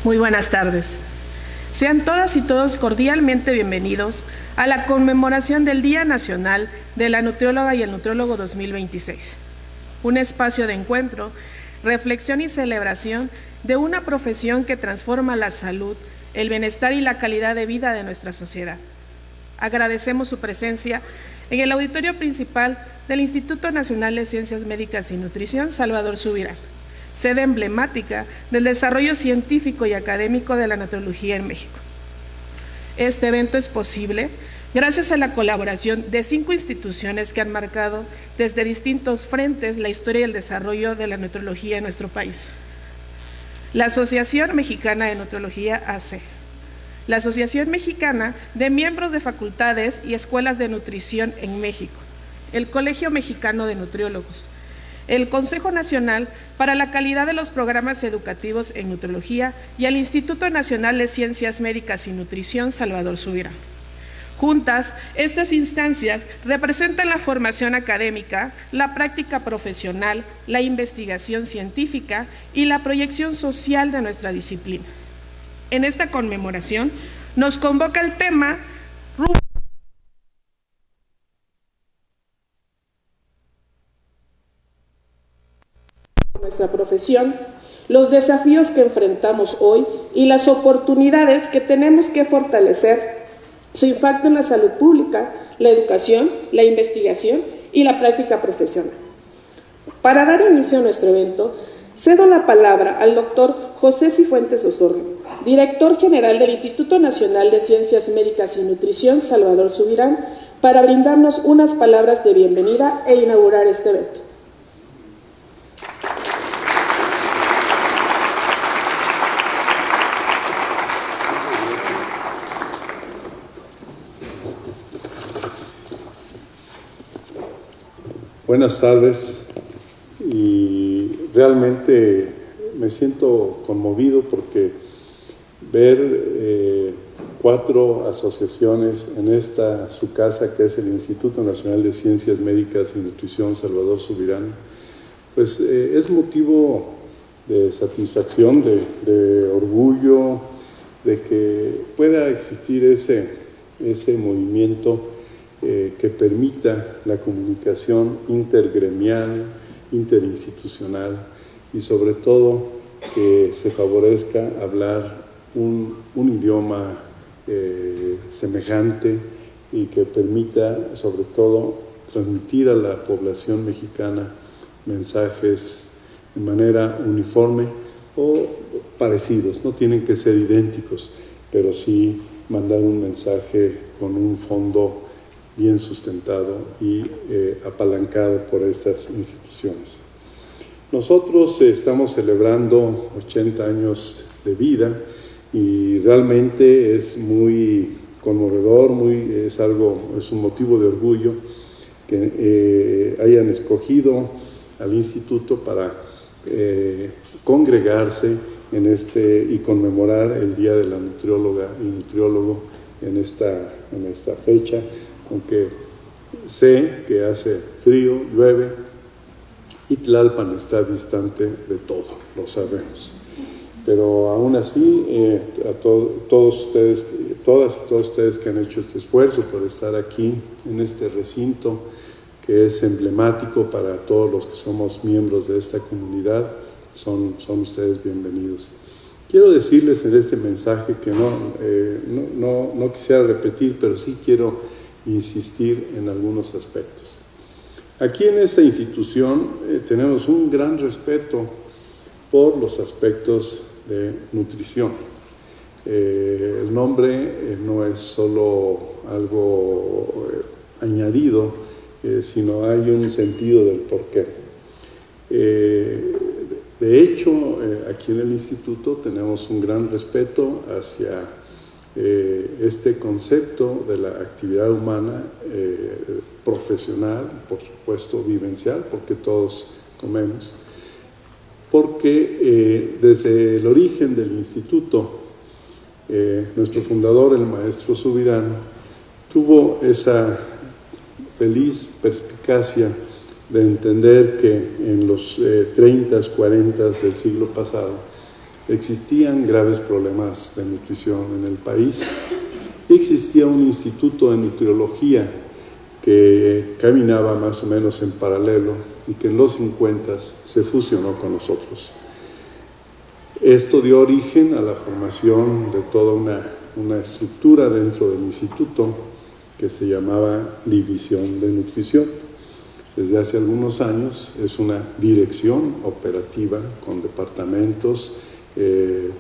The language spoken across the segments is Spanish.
Muy buenas tardes. Sean todas y todos cordialmente bienvenidos a la conmemoración del Día Nacional de la Nutrióloga y el Nutriólogo 2026. Un espacio de encuentro, reflexión y celebración de una profesión que transforma la salud, el bienestar y la calidad de vida de nuestra sociedad. Agradecemos su presencia en el auditorio principal del Instituto Nacional de Ciencias Médicas y Nutrición Salvador Subirán, sede emblemática del desarrollo científico y académico de la nutriología en México. Este evento es posible gracias a la colaboración de 5 instituciones que han marcado desde distintos frentes la historia y el desarrollo de la nutriología en nuestro país. La Asociación Mexicana de Nutriología AC, la Asociación Mexicana de Miembros de Facultades y Escuelas de Nutrición en México, el Colegio Mexicano de Nutriólogos, el Consejo Nacional para la Calidad de los Programas Educativos en Nutriología y el Instituto Nacional de Ciencias Médicas y Nutrición Salvador Subirán. Juntas, estas instancias representan la formación académica, la práctica profesional, la investigación científica y la proyección social de nuestra disciplina. En esta conmemoración nos convoca el tema nuestra profesión, los desafíos que enfrentamos hoy y las oportunidades que tenemos que fortalecer, su impacto en la salud pública, la educación, la investigación y la práctica profesional. Para dar inicio a nuestro evento, cedo la palabra al doctor José Cifuentes Osorno, director general del Instituto Nacional de Ciencias Médicas y Nutrición Salvador Subirán, para brindarnos unas palabras de bienvenida e inaugurar este evento. Buenas tardes, y realmente me siento conmovido porque ver 4 asociaciones en esta su casa, que es el Instituto Nacional de Ciencias Médicas y Nutrición Salvador Subirán, pues es motivo de satisfacción, de orgullo, de que pueda existir ese movimiento que permita la comunicación intergremial, interinstitucional y sobre todo que se favorezca hablar un idioma semejante y que permita sobre todo transmitir a la población mexicana mensajes de manera uniforme o parecidos, no tienen que ser idénticos, pero sí mandar un mensaje con un fondo bien sustentado y apalancado por estas instituciones. Nosotros estamos celebrando 80 años de vida y realmente es muy conmovedor, es un motivo de orgullo que hayan escogido al instituto para congregarse y conmemorar el Día de la Nutrióloga y Nutriólogo en esta fecha, aunque sé que hace frío, llueve, y Tlalpan está distante de todo, lo sabemos. Pero aún así, a todos ustedes, todas y todos ustedes que han hecho este esfuerzo por estar aquí, en este recinto, que es emblemático para todos los que somos miembros de esta comunidad, son ustedes bienvenidos. Quiero decirles en este mensaje que no quisiera repetir, pero sí quiero insistir en algunos aspectos. Aquí en esta institución tenemos un gran respeto por los aspectos de nutrición. El nombre no es solo algo añadido, sino hay un sentido del porqué. De hecho, aquí en el instituto tenemos un gran respeto hacia este concepto de la actividad humana profesional, por supuesto vivencial, porque todos comemos, porque desde el origen del instituto, nuestro fundador, el maestro Subirán, tuvo esa feliz perspicacia de entender que en los 30s, 40s del siglo pasado existían graves problemas de nutrición en el país. Existía un instituto de nutriología que caminaba más o menos en paralelo y que en los 50 se fusionó con nosotros. Esto dio origen a la formación de toda una estructura dentro del instituto que se llamaba División de Nutrición. Desde hace algunos años es una dirección operativa con departamentos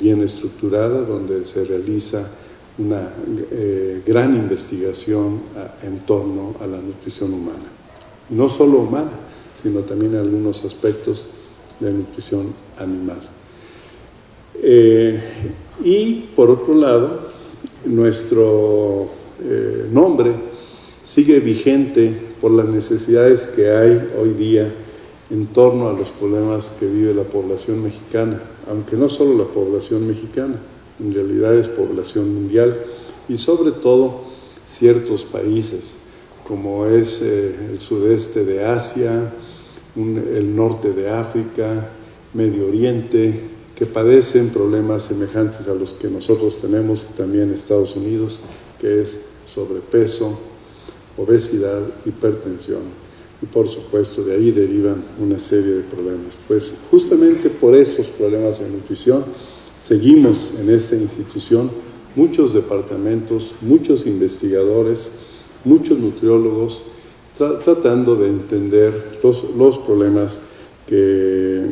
bien estructurada, donde se realiza una gran investigación en torno a la nutrición humana. No solo humana, sino también en algunos aspectos de nutrición animal. Y por otro lado, nuestro nombre sigue vigente por las necesidades que hay hoy día en torno a los problemas que vive la población mexicana, aunque no solo la población mexicana, en realidad es población mundial, y sobre todo ciertos países, como es el sudeste de Asia, el norte de África, Medio Oriente, que padecen problemas semejantes a los que nosotros tenemos, y también Estados Unidos, que es sobrepeso, obesidad, hipertensión, y por supuesto de ahí derivan una serie de problemas. Pues justamente por esos problemas de nutrición seguimos en esta institución muchos departamentos, muchos investigadores, muchos nutriólogos, tratando de entender los problemas que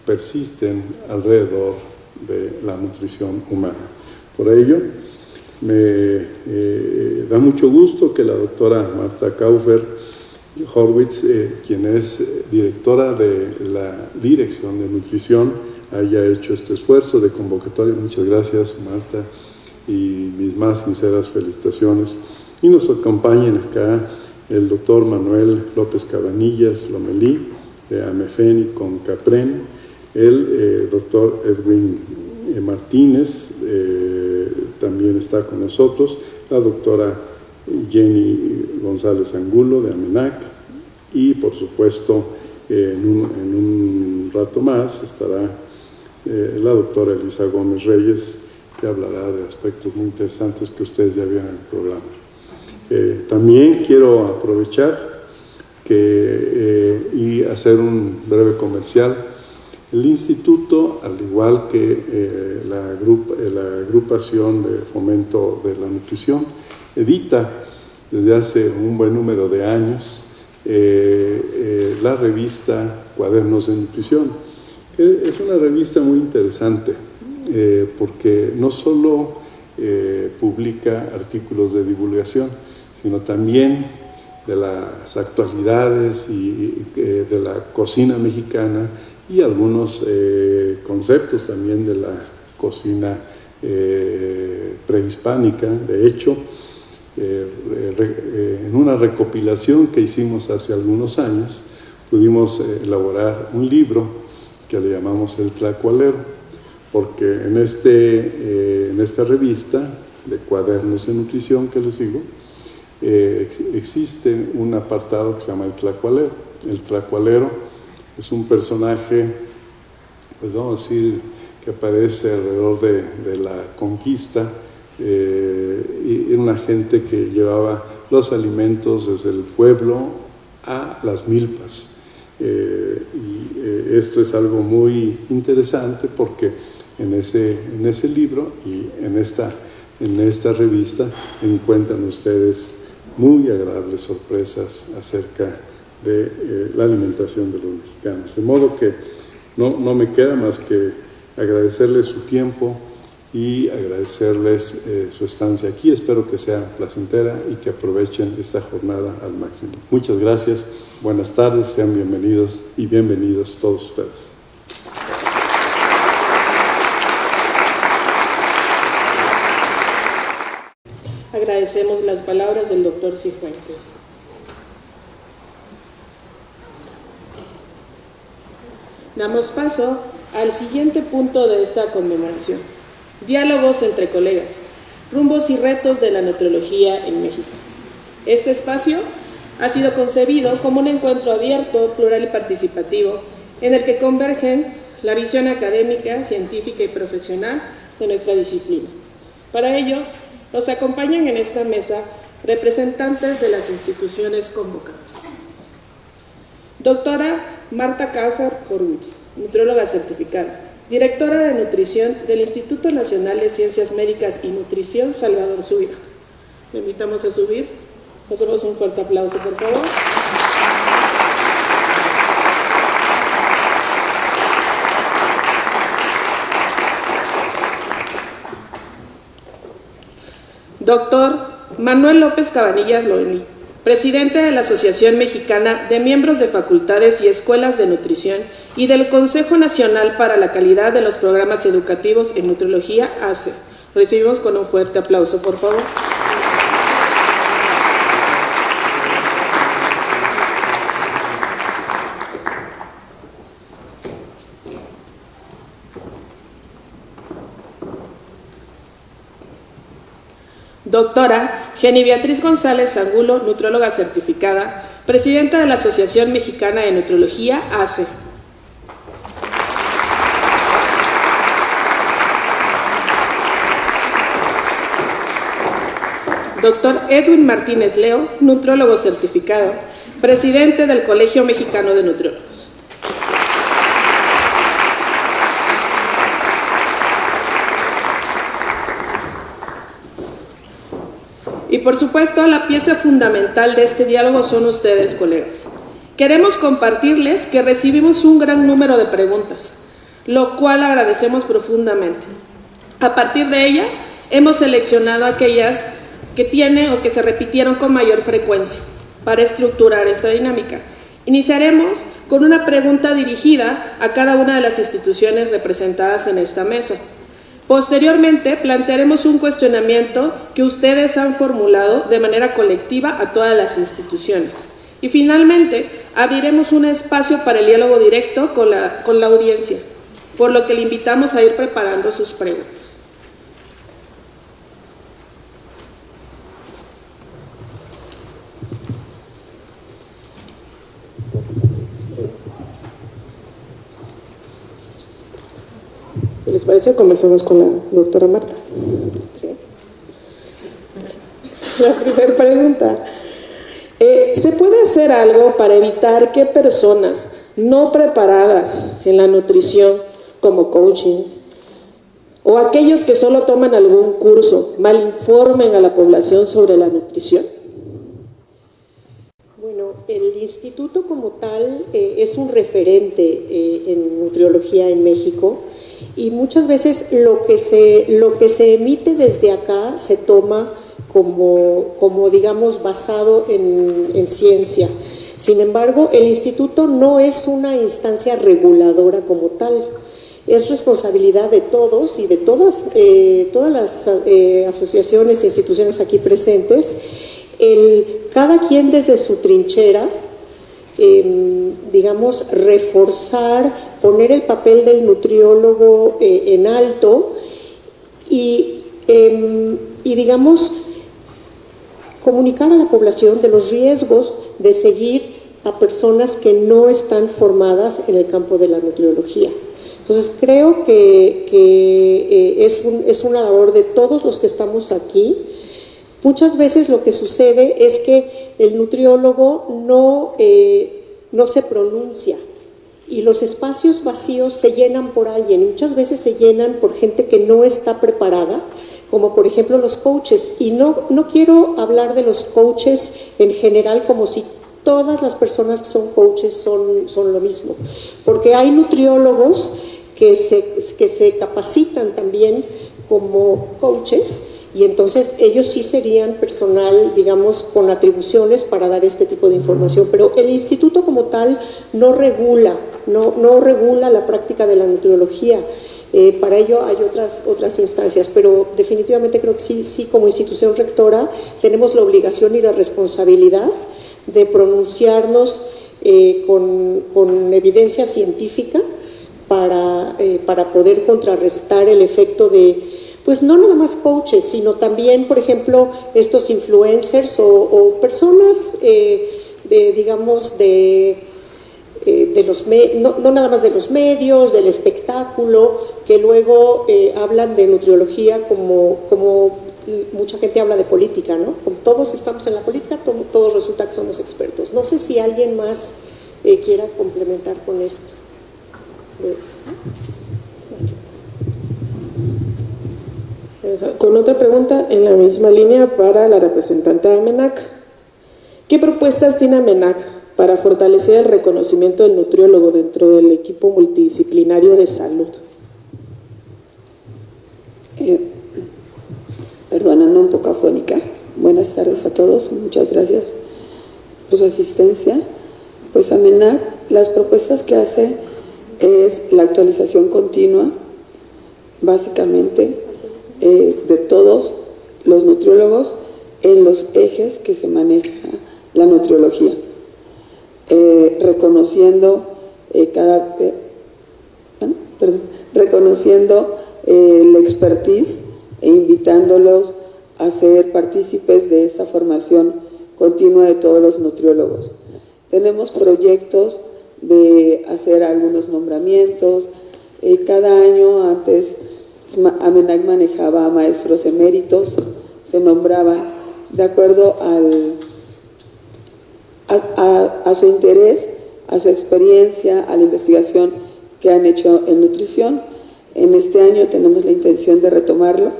persisten alrededor de la nutrición humana. Por ello, me da mucho gusto que la doctora Marta Kaufer-Horwitz, quien es directora de la Dirección de Nutrición, haya hecho este esfuerzo de convocatoria. Muchas gracias, Marta, y mis más sinceras felicitaciones. Y nos acompañen acá el doctor Manuel López Cabanillas Lomelí, de AMEFEN y CONCAPREN, el doctor Edwin Martínez, también está con nosotros, la doctora Jenny González Angulo, de AMENAC, y por supuesto en un rato más estará la doctora Elisa Gómez Reyes, que hablará de aspectos muy interesantes que ustedes ya vieron en el programa. También quiero aprovechar y hacer un breve comercial. El instituto, al igual que la agrupación de fomento de la nutrición, edita desde hace un buen número de años la revista Cuadernos de Nutrición, que es una revista muy interesante porque no solo publica artículos de divulgación, sino también de las actualidades y de la cocina mexicana, y algunos conceptos también de la cocina prehispánica. De hecho, en una recopilación que hicimos hace algunos años, pudimos elaborar un libro que le llamamos El Tlacualero, porque en esta revista de Cuadernos de Nutrición que les digo, existe un apartado que se llama El Tlacualero. El Tlacualero es un personaje, pues vamos a decir, que aparece alrededor de la conquista, y una gente que llevaba los alimentos desde el pueblo a las milpas. Y esto es algo muy interesante porque en ese libro y en esta revista encuentran ustedes muy agradables sorpresas acerca de la alimentación de los mexicanos. De modo que no me queda más que agradecerles su tiempo y agradecerles su estancia aquí. Espero que sea placentera y que aprovechen esta jornada al máximo. Muchas gracias, buenas tardes, sean bienvenidos y bienvenidos todos ustedes. Agradecemos las palabras del doctor Cifuentes. Damos paso al siguiente punto de esta conmemoración: diálogos entre colegas, rumbos y retos de la nutriología en México. Este espacio ha sido concebido como un encuentro abierto, plural y participativo, en el que convergen la visión académica, científica y profesional de nuestra disciplina. Para ello, nos acompañan en esta mesa representantes de las instituciones convocantes. Doctora Marta Kaufer Horwitz, nutrióloga certificada, directora de nutrición del Instituto Nacional de Ciencias Médicas y Nutrición Salvador Subirán. Le invitamos a subir. Hacemos un fuerte aplauso, por favor. Doctor Manuel López Cabanillas Loení, presidente de la Asociación Mexicana de Miembros de Facultades y Escuelas de Nutrición y del Consejo Nacional para la Calidad de los Programas Educativos en Nutriología, ACE. Recibimos con un fuerte aplauso, por favor. Doctora Jenny Beatriz González Angulo, nutrióloga certificada, presidenta de la Asociación Mexicana de Nutriología, ACE. Doctor Edwin Martínez Leo, nutriólogo certificado, presidente del Colegio Mexicano de Nutriólogos. Y por supuesto, la pieza fundamental de este diálogo son ustedes, colegas. Queremos compartirles que recibimos un gran número de preguntas, lo cual agradecemos profundamente. A partir de ellas, hemos seleccionado aquellas que tienen o que se repitieron con mayor frecuencia para estructurar esta dinámica. Iniciaremos con una pregunta dirigida a cada una de las instituciones representadas en esta mesa. Posteriormente, plantearemos un cuestionamiento que ustedes han formulado de manera colectiva a todas las instituciones. Y finalmente, abriremos un espacio para el diálogo directo con la audiencia, por lo que le invitamos a ir preparando sus preguntas. ¿Les parece? Comenzamos con la doctora Marta. ¿Sí? La primera pregunta. ¿Se puede hacer algo para evitar que personas no preparadas en la nutrición, como coachings, o aquellos que solo toman algún curso, malinformen a la población sobre la nutrición? Bueno, el instituto como tal es un referente en nutriología en México. Y muchas veces lo que se emite desde acá se toma como digamos, basado en ciencia. Sin embargo, el instituto no es una instancia reguladora como tal. Es responsabilidad de todos y de todas las asociaciones e instituciones aquí presentes, cada quien desde su trinchera, digamos, reforzar, poner el papel del nutriólogo en alto y digamos, comunicar a la población de los riesgos de seguir a personas que no están formadas en el campo de la nutriología. Entonces, creo que es una labor de todos los que estamos aquí. Muchas veces lo que sucede es que el nutriólogo no se pronuncia y los espacios vacíos se llenan por alguien. Muchas veces se llenan por gente que no está preparada, como por ejemplo los coaches. Y no quiero hablar de los coaches en general como si todas las personas que son coaches son lo mismo, porque hay nutriólogos que se capacitan también como coaches. Y entonces ellos sí serían personal, digamos, con atribuciones para dar este tipo de información, pero el instituto como tal no regula la práctica de la nutriología. Para ello hay otras instancias, pero definitivamente creo que sí como institución rectora tenemos la obligación y la responsabilidad de pronunciarnos con evidencia científica para poder contrarrestar el efecto de, pues no nada más coaches, sino también, por ejemplo, estos influencers o personas, digamos, no nada más de los medios, del espectáculo, que luego hablan de nutriología como mucha gente habla de política, ¿no? Como todos estamos en la política, todos resulta que somos expertos. No sé si alguien más quiera complementar con esto. Con otra pregunta en la misma línea para la representante de AMENAC. ¿Qué propuestas tiene AMENAC para fortalecer el reconocimiento del nutriólogo dentro del equipo multidisciplinario de salud? Perdóname, un poco afónica. Buenas tardes a todos, muchas gracias por su asistencia. Pues AMENAC, las propuestas que hace es la actualización continua, básicamente, de todos los nutriólogos en los ejes que se maneja la nutriología, reconociendo la expertise e invitándolos a ser partícipes de esta formación continua de todos los nutriólogos. Tenemos proyectos de hacer algunos nombramientos. Cada año antes AMENAC manejaba a maestros eméritos, se nombraban de acuerdo a su interés, a su experiencia, a la investigación que han hecho en nutrición. En este año tenemos la intención de retomarlo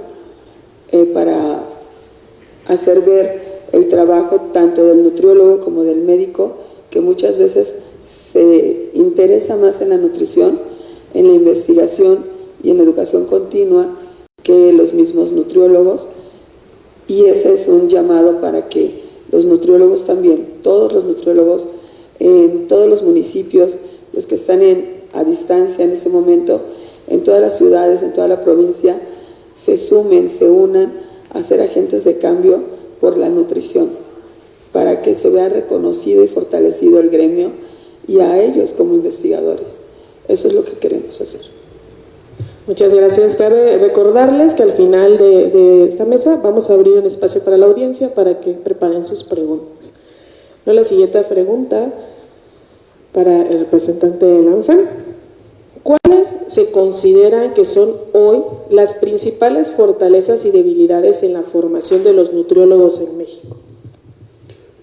para hacer ver el trabajo tanto del nutriólogo como del médico, que muchas veces se interesa más en la nutrición, en la investigación y en la educación continua que los mismos nutriólogos. Y ese es un llamado para que los nutriólogos también, todos los nutriólogos en todos los municipios, los que están a distancia en este momento, en todas las ciudades, en toda la provincia, se sumen, se unan a ser agentes de cambio por la nutrición, para que se vea reconocido y fortalecido el gremio y a ellos como investigadores. Eso es lo que queremos hacer. Muchas gracias. Cabe recordarles que al final de esta mesa vamos a abrir un espacio para la audiencia para que preparen sus preguntas. La siguiente pregunta para el representante de la ANFEM. ¿Cuáles se consideran que son hoy las principales fortalezas y debilidades en la formación de los nutriólogos en México?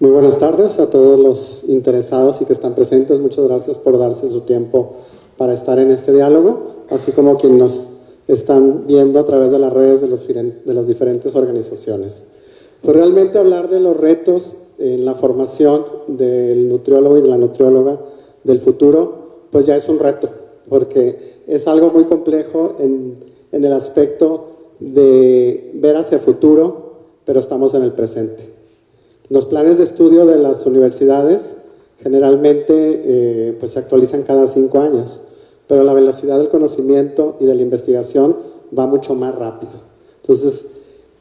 Muy buenas tardes a todos los interesados y que están presentes. Muchas gracias por darse su tiempo para estar en este diálogo, así como quienes nos están viendo a través de las redes de las diferentes organizaciones. Pues realmente hablar de los retos en la formación del nutriólogo y de la nutrióloga del futuro, pues ya es un reto, porque es algo muy complejo en el aspecto de ver hacia el futuro, pero estamos en el presente. Los planes de estudio de las universidades generalmente pues se actualizan cada 5 años, pero la velocidad del conocimiento y de la investigación va mucho más rápido. Entonces,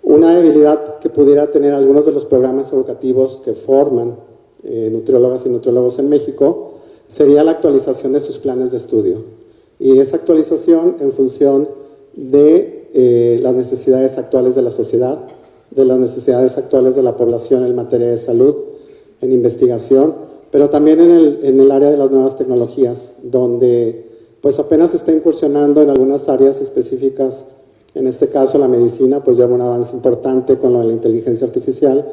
una debilidad que pudiera tener algunos de los programas educativos que forman nutriólogas y nutriólogos en México sería la actualización de sus planes de estudio. Y esa actualización en función de las necesidades actuales de la sociedad, de las necesidades actuales de la población en materia de salud, en investigación, pero también en el área de las nuevas tecnologías, donde pues apenas se está incursionando en algunas áreas específicas. En este caso la medicina pues lleva un avance importante con lo de la inteligencia artificial,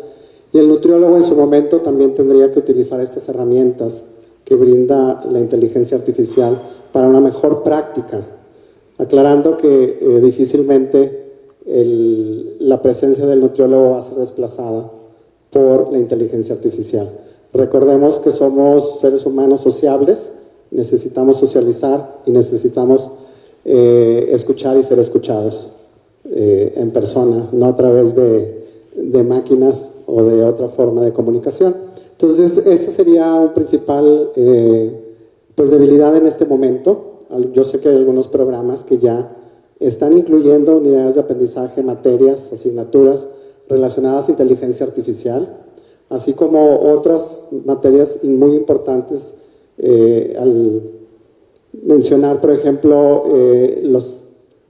y el nutriólogo en su momento también tendría que utilizar estas herramientas que brinda la inteligencia artificial para una mejor práctica, aclarando que difícilmente la presencia del nutriólogo va a ser desplazada por la inteligencia artificial. Recordemos que somos seres humanos sociables, necesitamos socializar y necesitamos escuchar y ser escuchados en persona, no a través de máquinas o de otra forma de comunicación. Entonces, esta sería un principal pues debilidad en este momento. Yo sé que hay algunos programas que ya están incluyendo unidades de aprendizaje, materias, asignaturas relacionadas a inteligencia artificial, así como otras materias muy importantes, al mencionar, por ejemplo,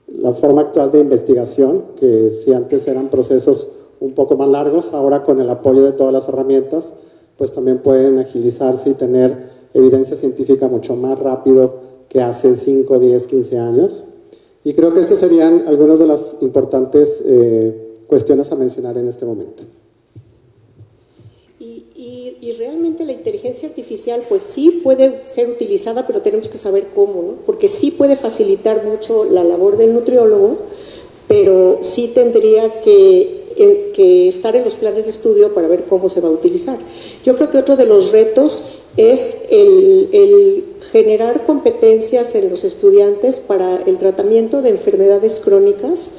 la forma actual de investigación, que si antes eran procesos un poco más largos, ahora con el apoyo de todas las herramientas, pues también pueden agilizarse y tener evidencia científica mucho más rápido que hace 5, 10, 15 años. Y creo que estas serían algunas de las importantes cuestiones a mencionar en este momento. Y realmente la inteligencia artificial pues sí puede ser utilizada, pero tenemos que saber cómo, ¿no? Porque sí puede facilitar mucho la labor del nutriólogo, pero sí tendría que estar en los planes de estudio para ver cómo se va a utilizar. Yo creo que otro de los retos es el generar competencias en los estudiantes para el tratamiento de enfermedades crónicas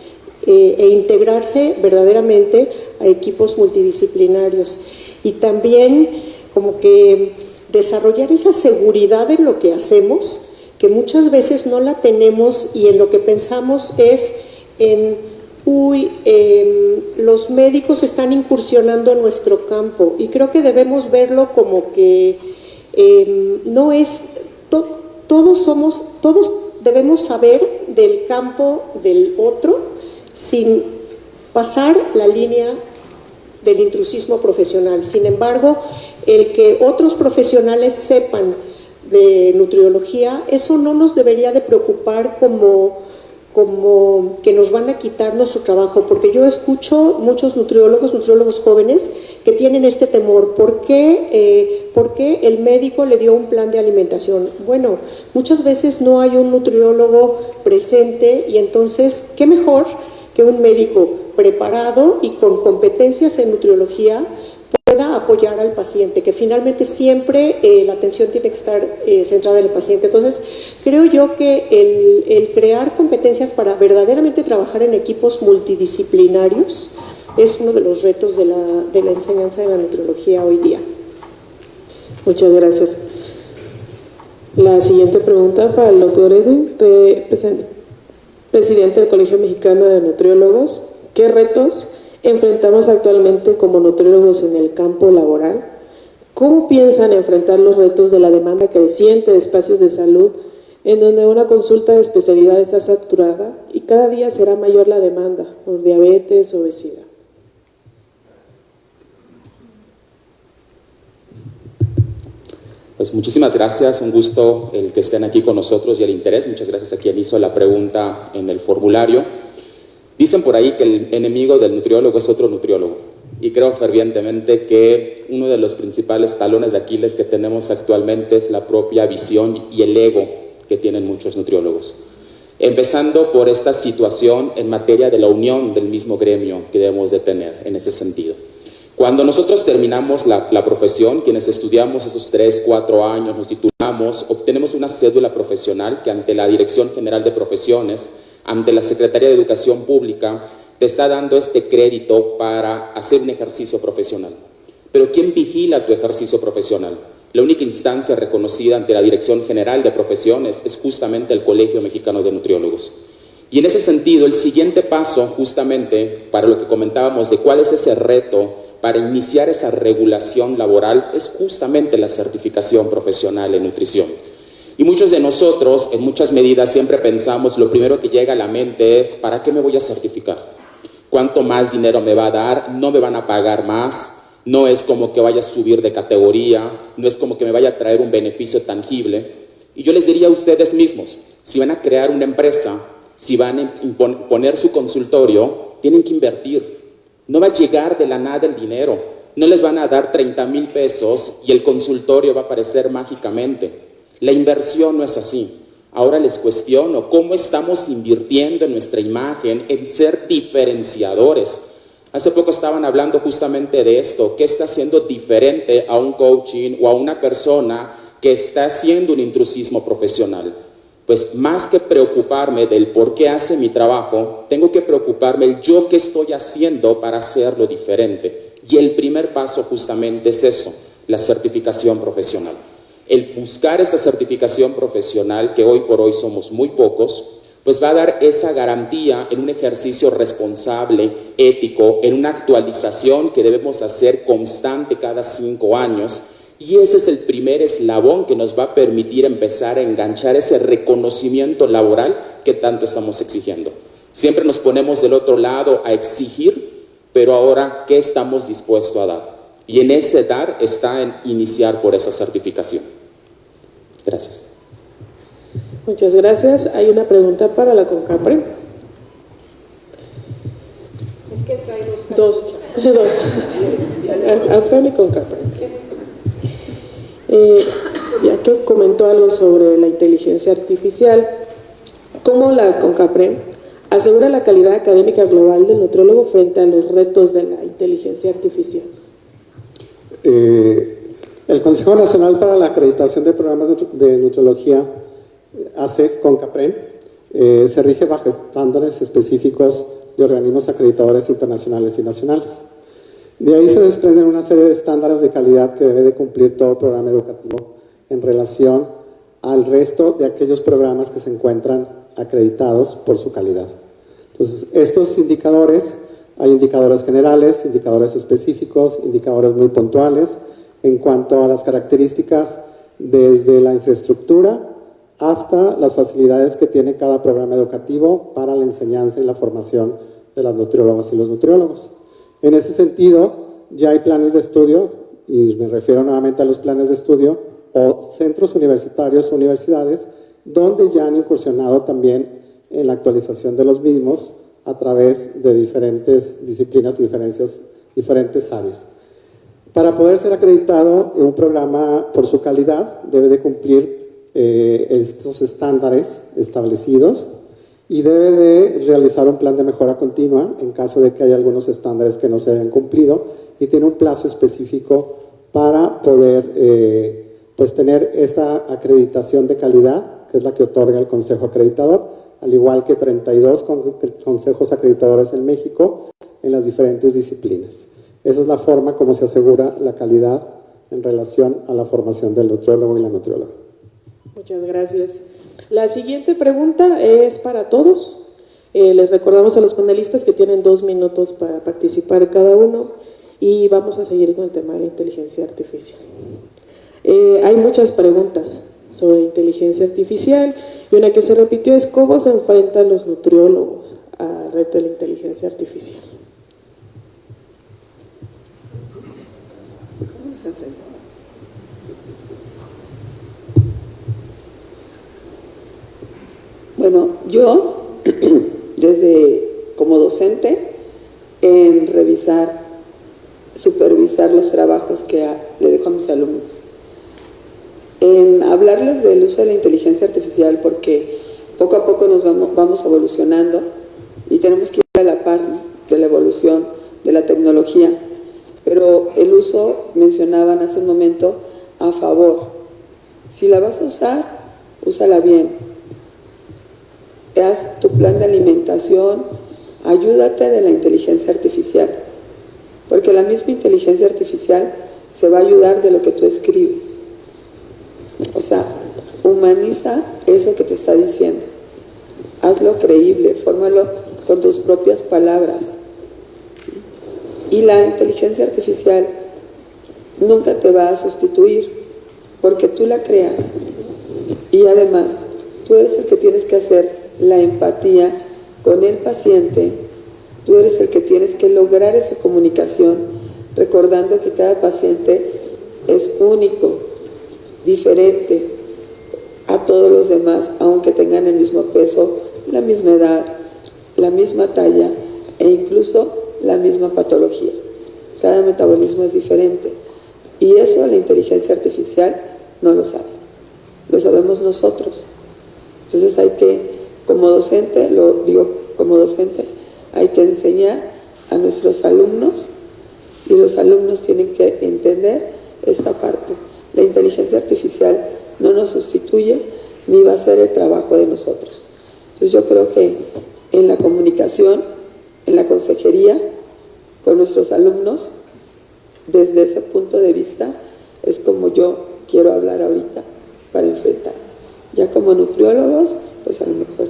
e integrarse verdaderamente a equipos multidisciplinarios. Y también como que desarrollar esa seguridad en lo que hacemos, que muchas veces no la tenemos y en lo que pensamos es en, los médicos están incursionando en nuestro campo, y creo que debemos verlo como que no es, todos debemos saber del campo del otro sin pasar la línea del intrusismo profesional. Sin embargo, el que otros profesionales sepan de nutriología, eso no nos debería de preocupar como que nos van a quitar nuestro trabajo, porque yo escucho muchos nutriólogos jóvenes que tienen este temor. ¿Por qué el médico le dio un plan de alimentación? Bueno, muchas veces no hay un nutriólogo presente, y entonces, ¿qué mejor que un médico preparado y con competencias en nutriología pueda apoyar al paciente, que finalmente siempre la atención tiene que estar centrada en el paciente? Entonces, creo yo que el crear competencias para verdaderamente trabajar en equipos multidisciplinarios es uno de los retos de la enseñanza de la nutriología hoy día. Muchas gracias. La siguiente pregunta para el doctor Edwin, presidente del Colegio Mexicano de Nutriólogos. ¿Qué retos enfrentamos actualmente como nutriólogos en el campo laboral? ¿Cómo piensan enfrentar los retos de la demanda creciente de espacios de salud, en donde una consulta de especialidad está saturada y cada día será mayor la demanda por diabetes, obesidad? Pues muchísimas gracias, un gusto el que estén aquí con nosotros y el interés. Muchas gracias a quien hizo la pregunta en el formulario. Dicen por ahí que el enemigo del nutriólogo es otro nutriólogo, y creo fervientemente que uno de los principales talones de Aquiles que tenemos actualmente es la propia visión y el ego que tienen muchos nutriólogos. Empezando por esta situación en materia de la unión del mismo gremio que debemos de tener en ese sentido. Cuando nosotros terminamos la profesión, quienes estudiamos esos 3, 4 años, nos titulamos, obtenemos una cédula profesional que ante la Dirección General de Profesiones, ante la Secretaría de Educación Pública, te está dando este crédito para hacer un ejercicio profesional. Pero ¿quién vigila tu ejercicio profesional? La única instancia reconocida ante la Dirección General de Profesiones es justamente el Colegio Mexicano de Nutriólogos. Y en ese sentido, el siguiente paso, justamente, para lo que comentábamos de cuál es ese reto para iniciar esa regulación laboral, es justamente la certificación profesional en nutrición. Y muchos de nosotros, en muchas medidas, siempre pensamos, lo primero que llega a la mente es, ¿para qué me voy a certificar? ¿Cuánto más dinero me va a dar? ¿No me van a pagar más? No es como que vaya a subir de categoría, no es como que me vaya a traer un beneficio tangible. Y yo les diría a ustedes mismos, si van a crear una empresa, si van a poner su consultorio, tienen que invertir. No va a llegar de la nada el dinero, no les van a dar 30,000 pesos y el consultorio va a aparecer mágicamente. La inversión no es así. Ahora les cuestiono, ¿cómo estamos invirtiendo en nuestra imagen, en ser diferenciadores? Hace poco estaban hablando justamente de esto, ¿qué está haciendo diferente a un coaching o a una persona que está haciendo un intrusismo profesional? Pues más que preocuparme del por qué hace mi trabajo, tengo que preocuparme el yo qué estoy haciendo para hacerlo diferente. Y el primer paso justamente es eso, la certificación profesional. El buscar esta certificación profesional, que hoy por hoy somos muy pocos, pues va a dar esa garantía en un ejercicio responsable, ético, en una actualización que debemos hacer constante cada 5 años. Y ese es el primer eslabón que nos va a permitir empezar a enganchar ese reconocimiento laboral que tanto estamos exigiendo. Siempre nos ponemos del otro lado a exigir, pero ahora, ¿qué estamos dispuestos a dar? Y en ese dar está en iniciar por esa certificación. Gracias. Muchas gracias. Hay una pregunta para la CONCAPRE. Es que trae Dos. AFEM y CONCAPRE. Ya que comentó algo sobre la inteligencia artificial, ¿cómo la CONCAPRE asegura la calidad académica global del nutriólogo frente a los retos de la inteligencia artificial? El Consejo Nacional para la Acreditación de Programas de Nutriología, CONCAPREN, se rige bajo estándares específicos de organismos acreditadores internacionales y nacionales. De ahí se desprenden una serie de estándares de calidad que debe de cumplir todo programa educativo en relación al resto de aquellos programas que se encuentran acreditados por su calidad. Entonces, estos indicadores, hay indicadores generales, indicadores específicos, indicadores muy puntuales en cuanto a las características desde la infraestructura hasta las facilidades que tiene cada programa educativo para la enseñanza y la formación de las nutriólogas y los nutriólogos. En ese sentido, ya hay planes de estudio, y me refiero nuevamente a los planes de estudio, o centros universitarios o universidades, donde ya han incursionado también en la actualización de los mismos a través de diferentes disciplinas y diferentes áreas. Para poder ser acreditado en un programa por su calidad, debe de cumplir estos estándares establecidos y debe de realizar un plan de mejora continua en caso de que haya algunos estándares que no se hayan cumplido, y tiene un plazo específico para poder pues tener esta acreditación de calidad, que es la que otorga el Consejo Acreditador, al igual que 32 consejos acreditadores en México en las diferentes disciplinas. Esa es la forma como se asegura la calidad en relación a la formación del nutriólogo y la nutrióloga. Muchas gracias. La siguiente pregunta es para todos. Les recordamos a los panelistas que tienen 2 minutos para participar cada uno, y vamos a seguir con el tema de la inteligencia artificial. Hay muchas preguntas sobre inteligencia artificial, y una que se repitió es ¿cómo se enfrentan los nutriólogos al reto de la inteligencia artificial? ¿Cómo se enfrentan? Bueno, yo, como docente, en supervisar los trabajos que le dejo a mis alumnos, en hablarles del uso de la inteligencia artificial, porque poco a poco nos vamos evolucionando y tenemos que ir a la par, ¿no?, de la evolución de la tecnología, pero el uso, mencionaban hace un momento, a favor. Si la vas a usar, úsala bien. Haz tu plan de alimentación, ayúdate de la inteligencia artificial, porque la misma inteligencia artificial se va a ayudar de lo que tú escribes. O sea, humaniza eso que te está diciendo, hazlo creíble, fórmalo con tus propias palabras, ¿sí? Y la inteligencia artificial nunca te va a sustituir, porque tú la creas, y además tú eres el que tienes que hacer la empatía con el paciente, tú eres el que tienes que lograr esa comunicación, recordando que cada paciente es único, diferente a todos los demás, aunque tengan el mismo peso, la misma edad, la misma talla e incluso la misma patología. Cada metabolismo es diferente, y eso la inteligencia artificial no lo sabe, lo sabemos nosotros. Entonces hay que, como docente, lo digo como docente, hay que enseñar a nuestros alumnos, y los alumnos tienen que entender esta parte. La inteligencia artificial no nos sustituye ni va a ser el trabajo de nosotros. Entonces yo creo que en la comunicación, en la consejería con nuestros alumnos, desde ese punto de vista es como yo quiero hablar ahorita para enfrentar. Ya como nutriólogos, pues a lo mejor.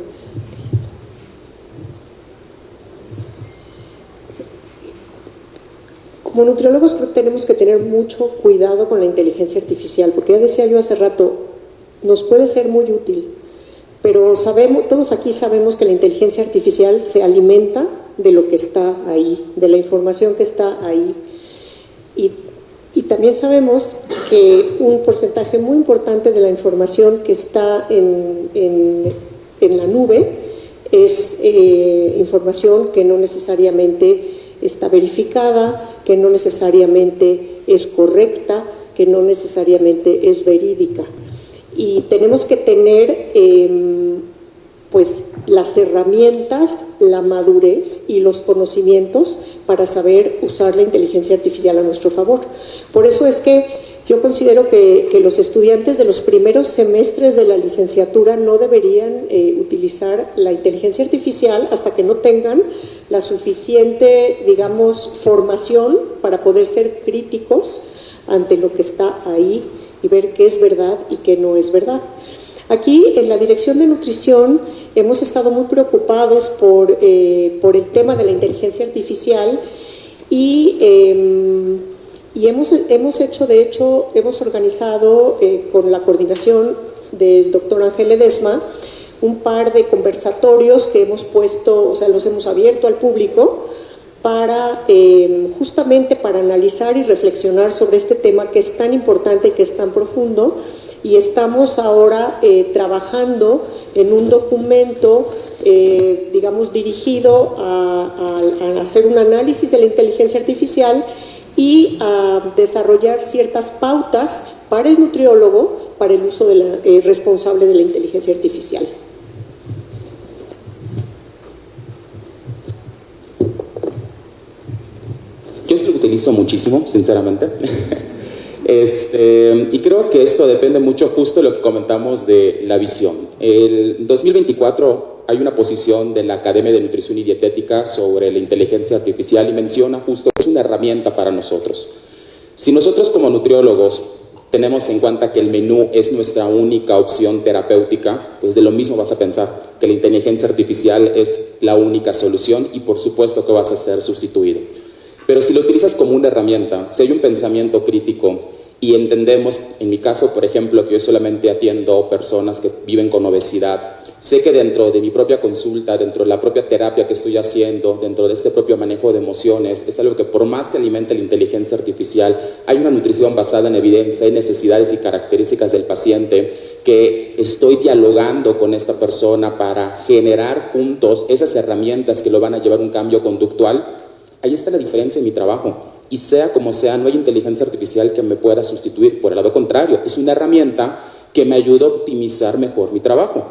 Como nutriólogos creo que tenemos que tener mucho cuidado con la inteligencia artificial, porque ya decía yo hace rato, nos puede ser muy útil, pero todos aquí sabemos que la inteligencia artificial se alimenta de lo que está ahí, de la información que está ahí, y también sabemos que un porcentaje muy importante de la información que está en la nube es información que no necesariamente está verificada, que no necesariamente es correcta, que no necesariamente es verídica. Y tenemos que tener pues las herramientas, la madurez y los conocimientos para saber usar la inteligencia artificial a nuestro favor. Por eso es que yo considero que los estudiantes de los primeros semestres de la licenciatura no deberían utilizar la inteligencia artificial hasta que no tengan la suficiente, digamos, formación para poder ser críticos ante lo que está ahí y ver qué es verdad y qué no es verdad. Aquí en la Dirección de Nutrición hemos estado muy preocupados por el tema de la inteligencia artificial y hemos organizado con la coordinación del doctor Ángel Ledesma un par de conversatorios que hemos puesto, o sea, los hemos abierto al público para justamente para analizar y reflexionar sobre este tema que es tan importante y que es tan profundo, y estamos ahora trabajando en un documento digamos dirigido a hacer un análisis de la inteligencia artificial y a desarrollar ciertas pautas para el nutriólogo para el uso responsable de la inteligencia artificial. Yo es lo que utilizo muchísimo, sinceramente. Y creo que esto depende mucho justo de lo que comentamos de la visión. El 2024 hay una posición de la Academia de Nutrición y Dietética sobre la inteligencia artificial y menciona justo que es una herramienta para nosotros. Si nosotros como nutriólogos tenemos en cuenta que el menú es nuestra única opción terapéutica, pues de lo mismo vas a pensar que la inteligencia artificial es la única solución y por supuesto que vas a ser sustituido. Pero si lo utilizas como una herramienta, si hay un pensamiento crítico y entendemos, en mi caso, por ejemplo, que yo solamente atiendo personas que viven con obesidad, sé que dentro de mi propia consulta, dentro de la propia terapia que estoy haciendo, dentro de este propio manejo de emociones, es algo que por más que alimente la inteligencia artificial, hay una nutrición basada en evidencia, en necesidades y características del paciente, que estoy dialogando con esta persona para generar juntos esas herramientas que lo van a llevar a un cambio conductual. Ahí está la diferencia en mi trabajo, y sea como sea, no hay inteligencia artificial que me pueda sustituir. Por el lado contrario, es una herramienta que me ayuda a optimizar mejor mi trabajo.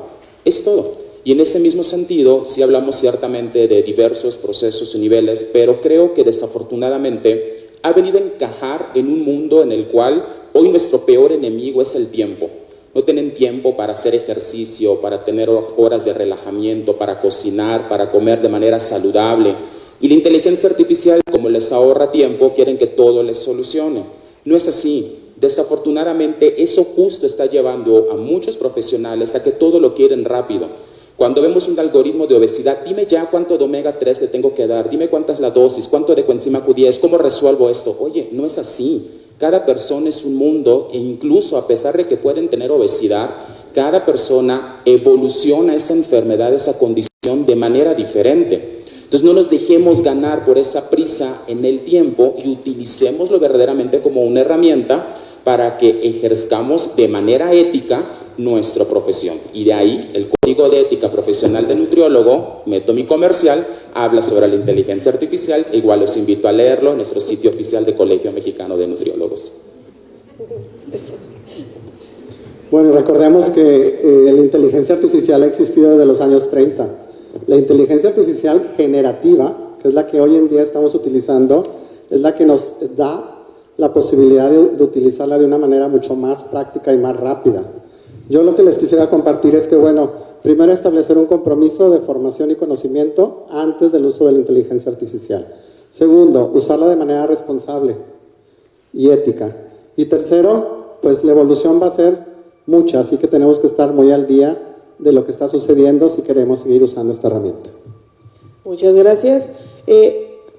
Es todo. Y en ese mismo sentido, sí hablamos ciertamente de diversos procesos y niveles, pero creo que desafortunadamente ha venido a encajar en un mundo en el cual hoy nuestro peor enemigo es el tiempo. No tienen tiempo para hacer ejercicio, para tener horas de relajamiento, para cocinar, para comer de manera saludable. Y la inteligencia artificial, como les ahorra tiempo, quieren que todo les solucione. No es así. Desafortunadamente, eso justo está llevando a muchos profesionales a que todo lo quieren rápido. Cuando vemos un algoritmo de obesidad, dime ya cuánto de omega 3 le tengo que dar, dime cuánta es la dosis, cuánto de coenzima Q10, cómo resuelvo esto. Oye, no es así. Cada persona es un mundo e incluso a pesar de que pueden tener obesidad, cada persona evoluciona esa enfermedad, esa condición de manera diferente. Entonces no nos dejemos ganar por esa prisa en el tiempo y utilicémoslo verdaderamente como una herramienta para que ejerzcamos de manera ética nuestra profesión. Y de ahí el Código de Ética Profesional de Nutriólogo, meto mi comercial, habla sobre la inteligencia artificial. Igual los invito a leerlo en nuestro sitio oficial de Colegio Mexicano de Nutriólogos. Bueno, recordemos que la inteligencia artificial ha existido desde los años 30. La inteligencia artificial generativa, que es la que hoy en día estamos utilizando, es la que nos da la posibilidad de utilizarla de una manera mucho más práctica y más rápida. Yo lo que les quisiera compartir es que, bueno, primero establecer un compromiso de formación y conocimiento antes del uso de la inteligencia artificial. Segundo, usarla de manera responsable y ética. Y tercero, pues la evolución va a ser mucha, así que tenemos que estar muy al día de lo que está sucediendo si queremos seguir usando esta herramienta. Muchas gracias.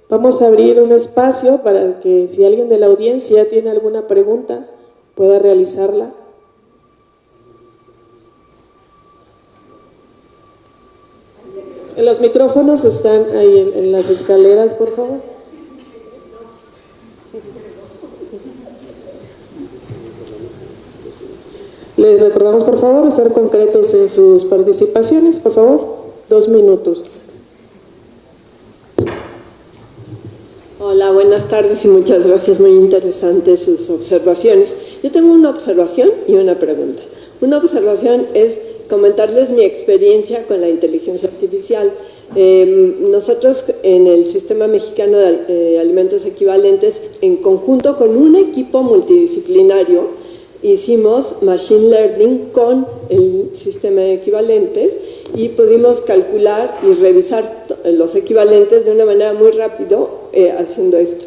Vamos a abrir un espacio para que si alguien de la audiencia tiene alguna pregunta, pueda realizarla. Los micrófonos están ahí en las escaleras, por favor. Les recordamos, por favor, ser concretos en sus participaciones, por favor. 2 minutos. Hola, buenas tardes y muchas gracias, muy interesantes sus observaciones. Yo tengo una observación y una pregunta. Una observación es comentarles mi experiencia con la inteligencia artificial. Nosotros en el Sistema Mexicano de Alimentos Equivalentes, en conjunto con un equipo multidisciplinario, hicimos Machine Learning con el sistema de equivalentes y pudimos calcular y revisar los equivalentes de una manera muy rápido haciendo esto.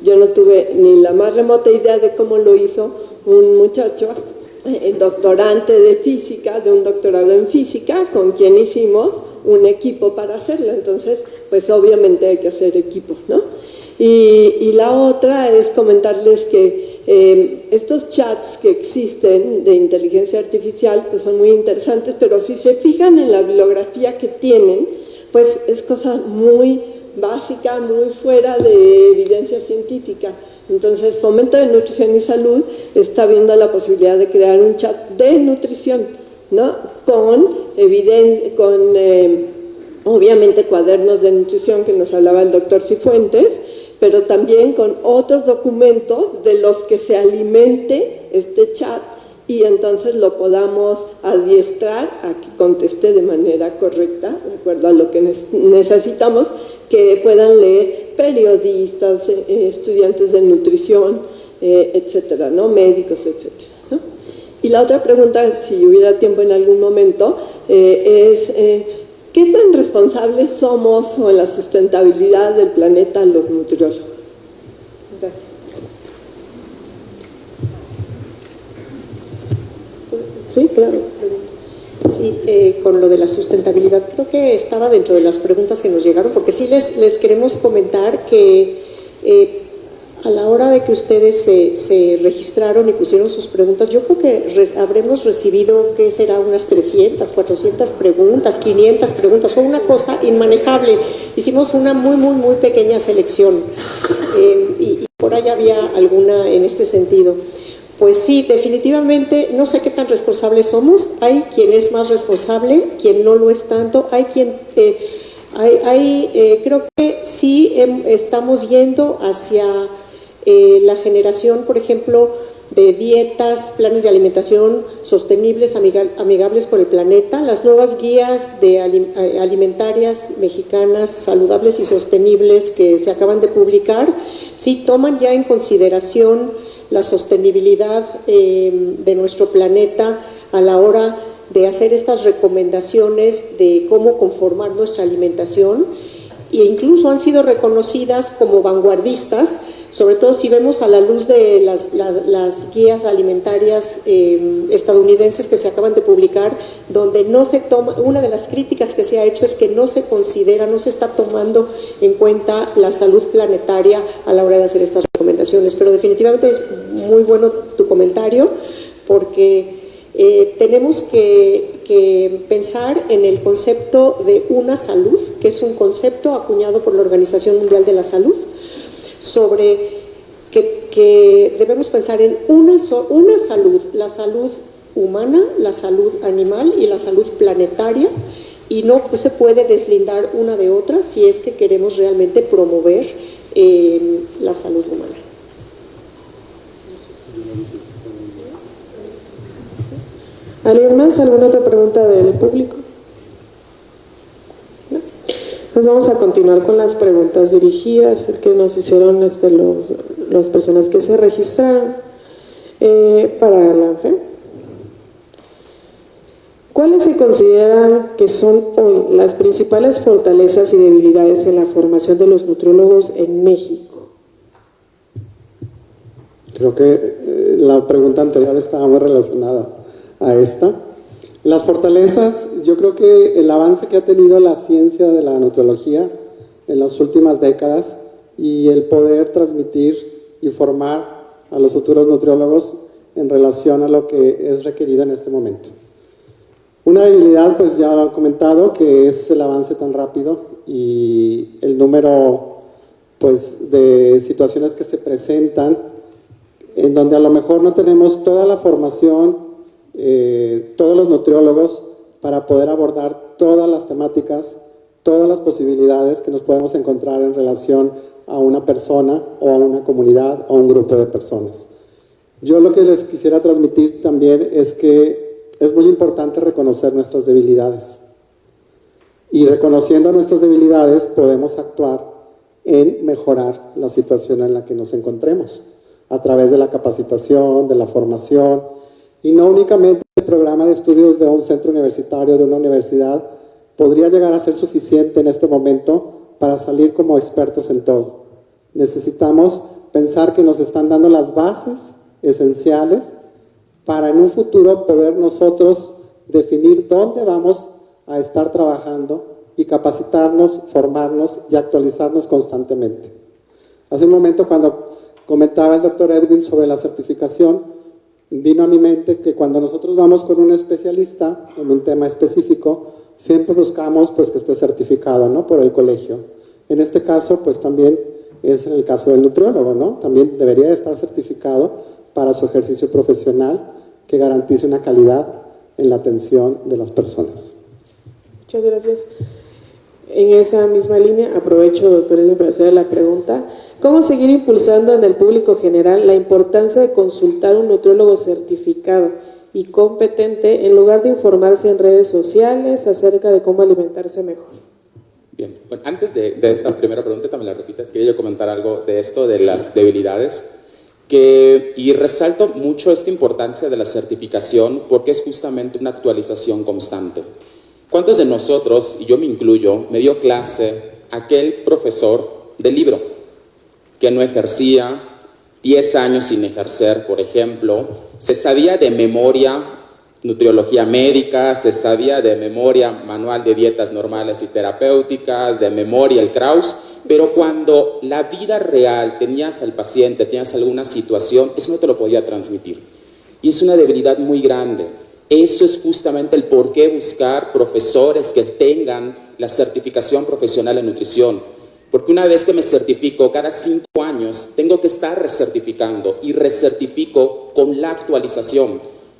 Yo no tuve ni la más remota idea de cómo lo hizo un muchacho, doctorante de física, de un doctorado en física, con quien hicimos un equipo para hacerlo. Entonces, pues obviamente hay que hacer equipo, ¿no? Y la otra es comentarles que estos chats que existen de inteligencia artificial pues son muy interesantes, pero si se fijan en la bibliografía que tienen, pues es cosa muy básica, muy fuera de evidencia científica. Entonces, Fomento de Nutrición y Salud está viendo la posibilidad de crear un chat de nutrición, ¿no? Con obviamente cuadernos de nutrición que nos hablaba el doctor Cifuentes, pero también con otros documentos de los que se alimente este chat y entonces lo podamos adiestrar a que conteste de manera correcta, de acuerdo a lo que necesitamos, que puedan leer periodistas, estudiantes de nutrición, etcétera, ¿no? Médicos, etcétera, ¿no? Y la otra pregunta, si hubiera tiempo en algún momento, es ¿qué tan responsables somos con la sustentabilidad del planeta los nutriólogos? Gracias. Sí, claro. Sí, con lo de la sustentabilidad, creo que estaba dentro de las preguntas que nos llegaron, porque sí les queremos comentar que a la hora de que ustedes se registraron y pusieron sus preguntas, yo creo que habremos recibido, ¿qué será? Unas 300, 400 preguntas, 500 preguntas, fue una cosa inmanejable. Hicimos una muy pequeña selección y por ahí había alguna en este sentido. Pues sí, definitivamente, no sé qué tan responsables somos. Hay quien es más responsable, quien no lo es tanto. Hay quien, creo que sí estamos yendo hacia la generación, por ejemplo, de dietas, planes de alimentación sostenibles, amigables con el planeta. Las nuevas guías alimentarias mexicanas saludables y sostenibles que se acaban de publicar, sí toman ya en consideración la sostenibilidad de nuestro planeta a la hora de hacer estas recomendaciones de cómo conformar nuestra alimentación, e incluso han sido reconocidas como vanguardistas, sobre todo si vemos a la luz de las guías alimentarias estadounidenses que se acaban de publicar, donde no se toma, una de las críticas que se ha hecho es que no se considera, no se está tomando en cuenta la salud planetaria a la hora de hacer estas recomendaciones. Pero definitivamente es muy bueno tu comentario, porque tenemos que pensar en el concepto de una salud, que es un concepto acuñado por la Organización Mundial de la Salud, sobre que debemos pensar en una salud, la salud humana, la salud animal y la salud planetaria, y no se puede deslindar una de otra si es que queremos realmente promover la salud humana. ¿Alguien más? ¿Alguna otra pregunta del público? ¿No? Pues vamos a continuar con las preguntas dirigidas que nos hicieron las personas que se registraron para la ANFE. ¿Cuáles se consideran que son hoy las principales fortalezas y debilidades en la formación de los nutriólogos en México? Creo que la pregunta anterior estaba muy relacionada a esta. Las fortalezas, yo creo que el avance que ha tenido la ciencia de la nutriología en las últimas décadas y el poder transmitir y formar a los futuros nutriólogos en relación a lo que es requerido en este momento. Una debilidad, pues ya lo han comentado, que es el avance tan rápido y el número pues de situaciones que se presentan en donde a lo mejor no tenemos toda la formación todos los nutriólogos para poder abordar todas las temáticas, todas las posibilidades que nos podemos encontrar en relación a una persona o a una comunidad o a un grupo de personas. Yo lo que les quisiera transmitir también es que es muy importante reconocer nuestras debilidades. Y reconociendo nuestras debilidades podemos actuar en mejorar la situación en la que nos encontremos, a través de la capacitación, de la formación, y no únicamente el programa de estudios de un centro universitario, de una universidad, podría llegar a ser suficiente en este momento para salir como expertos en todo. Necesitamos pensar que nos están dando las bases esenciales para en un futuro poder nosotros definir dónde vamos a estar trabajando y capacitarnos, formarnos y actualizarnos constantemente. Hace un momento, cuando comentaba el doctor Edwin sobre la certificación, vino a mi mente que cuando nosotros vamos con un especialista en un tema específico, siempre buscamos pues que esté certificado, ¿no?, por el colegio. En este caso, pues también es en el caso del nutriólogo, ¿no? También debería estar certificado para su ejercicio profesional que garantice una calidad en la atención de las personas. Muchas gracias. En esa misma línea, aprovecho, doctor Edwin, para hacer la pregunta: ¿cómo seguir impulsando en el público general la importancia de consultar un nutriólogo certificado y competente en lugar de informarse en redes sociales acerca de cómo alimentarse mejor? Bien, bueno, antes de esta primera pregunta, también la repitas, quería yo comentar algo de esto, de las debilidades, y resalto mucho esta importancia de la certificación porque es justamente una actualización constante. ¿Cuántos de nosotros, y yo me incluyo, me dio clase aquel profesor del libro que no ejercía, 10 años sin ejercer, por ejemplo, se sabía de memoria nutriología médica, se sabía de memoria manual de dietas normales y terapéuticas, de memoria el Kraus, pero cuando la vida real tenías al paciente, tenías alguna situación, eso no te lo podía transmitir. Y es una debilidad muy grande. Eso es justamente el por qué buscar profesores que tengan la certificación profesional en nutrición. Porque una vez que me certifico, cada 5 años, tengo que estar recertificando y recertifico con la actualización.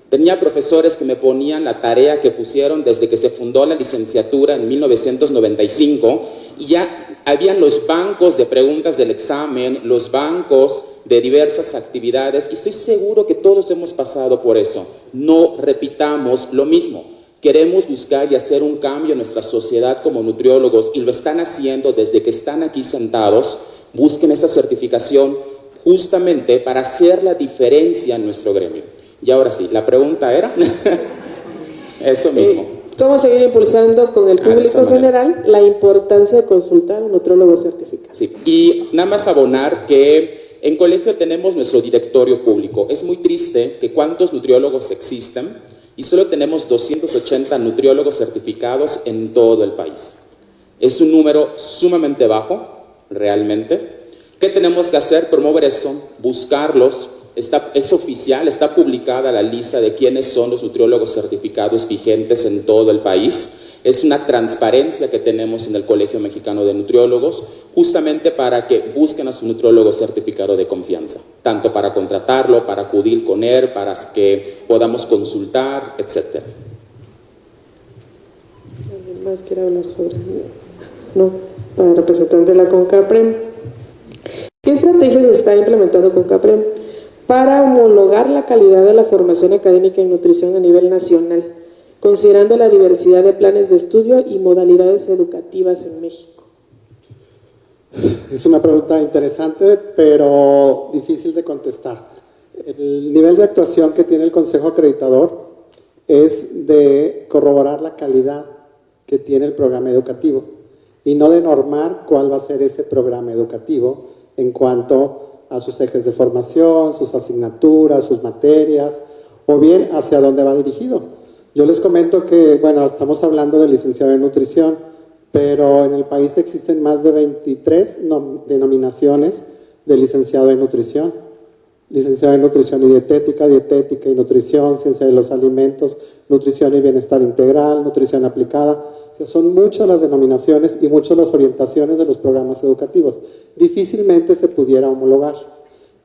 Tenía profesores que me ponían la tarea que pusieron desde que se fundó la licenciatura en 1995 y ya habían los bancos de preguntas del examen, los bancos de diversas actividades, y estoy seguro que todos hemos pasado por eso. No repitamos lo mismo. Queremos buscar y hacer un cambio en nuestra sociedad como nutriólogos y lo están haciendo desde que están aquí sentados. Busquen esta certificación justamente para hacer la diferencia en nuestro gremio. Y ahora sí, la pregunta era eso mismo. ¿Cómo seguir impulsando con el público general la importancia de consultar a un nutriólogo certificado? Sí, y nada más abonar que en colegio tenemos nuestro directorio público. Es muy triste que cuántos nutriólogos existen y solo tenemos 280 nutriólogos certificados en todo el país. Es un número sumamente bajo, realmente. ¿Qué tenemos que hacer? Promover eso, buscarlos. Es oficial, está publicada la lista de quiénes son los nutriólogos certificados vigentes en todo el país. Es una transparencia que tenemos en el Colegio Mexicano de Nutriólogos, justamente para que busquen a su nutriólogo certificado de confianza, tanto para contratarlo, para acudir con él, para que podamos consultar, etc. ¿Alguien más quiere hablar sobre eso? No, para el representante de la CONCAPREM. ¿Qué estrategias está implementando CONCAPREM para homologar la calidad de la formación académica en nutrición a nivel nacional, considerando la diversidad de planes de estudio y modalidades educativas en México? Es una pregunta interesante, pero difícil de contestar. El nivel de actuación que tiene el Consejo Acreditador es de corroborar la calidad que tiene el programa educativo y no de normar cuál va a ser ese programa educativo en cuanto a sus ejes de formación, sus asignaturas, sus materias, o bien hacia dónde va dirigido. Yo les comento que, bueno, estamos hablando de licenciado en nutrición, pero en el país existen más de 23 denominaciones de licenciado en nutrición. Licenciado en nutrición y dietética, dietética y nutrición, ciencia de los alimentos, nutrición y bienestar integral, nutrición aplicada. O sea, son muchas las denominaciones y muchas las orientaciones de los programas educativos. Difícilmente se pudiera homologar.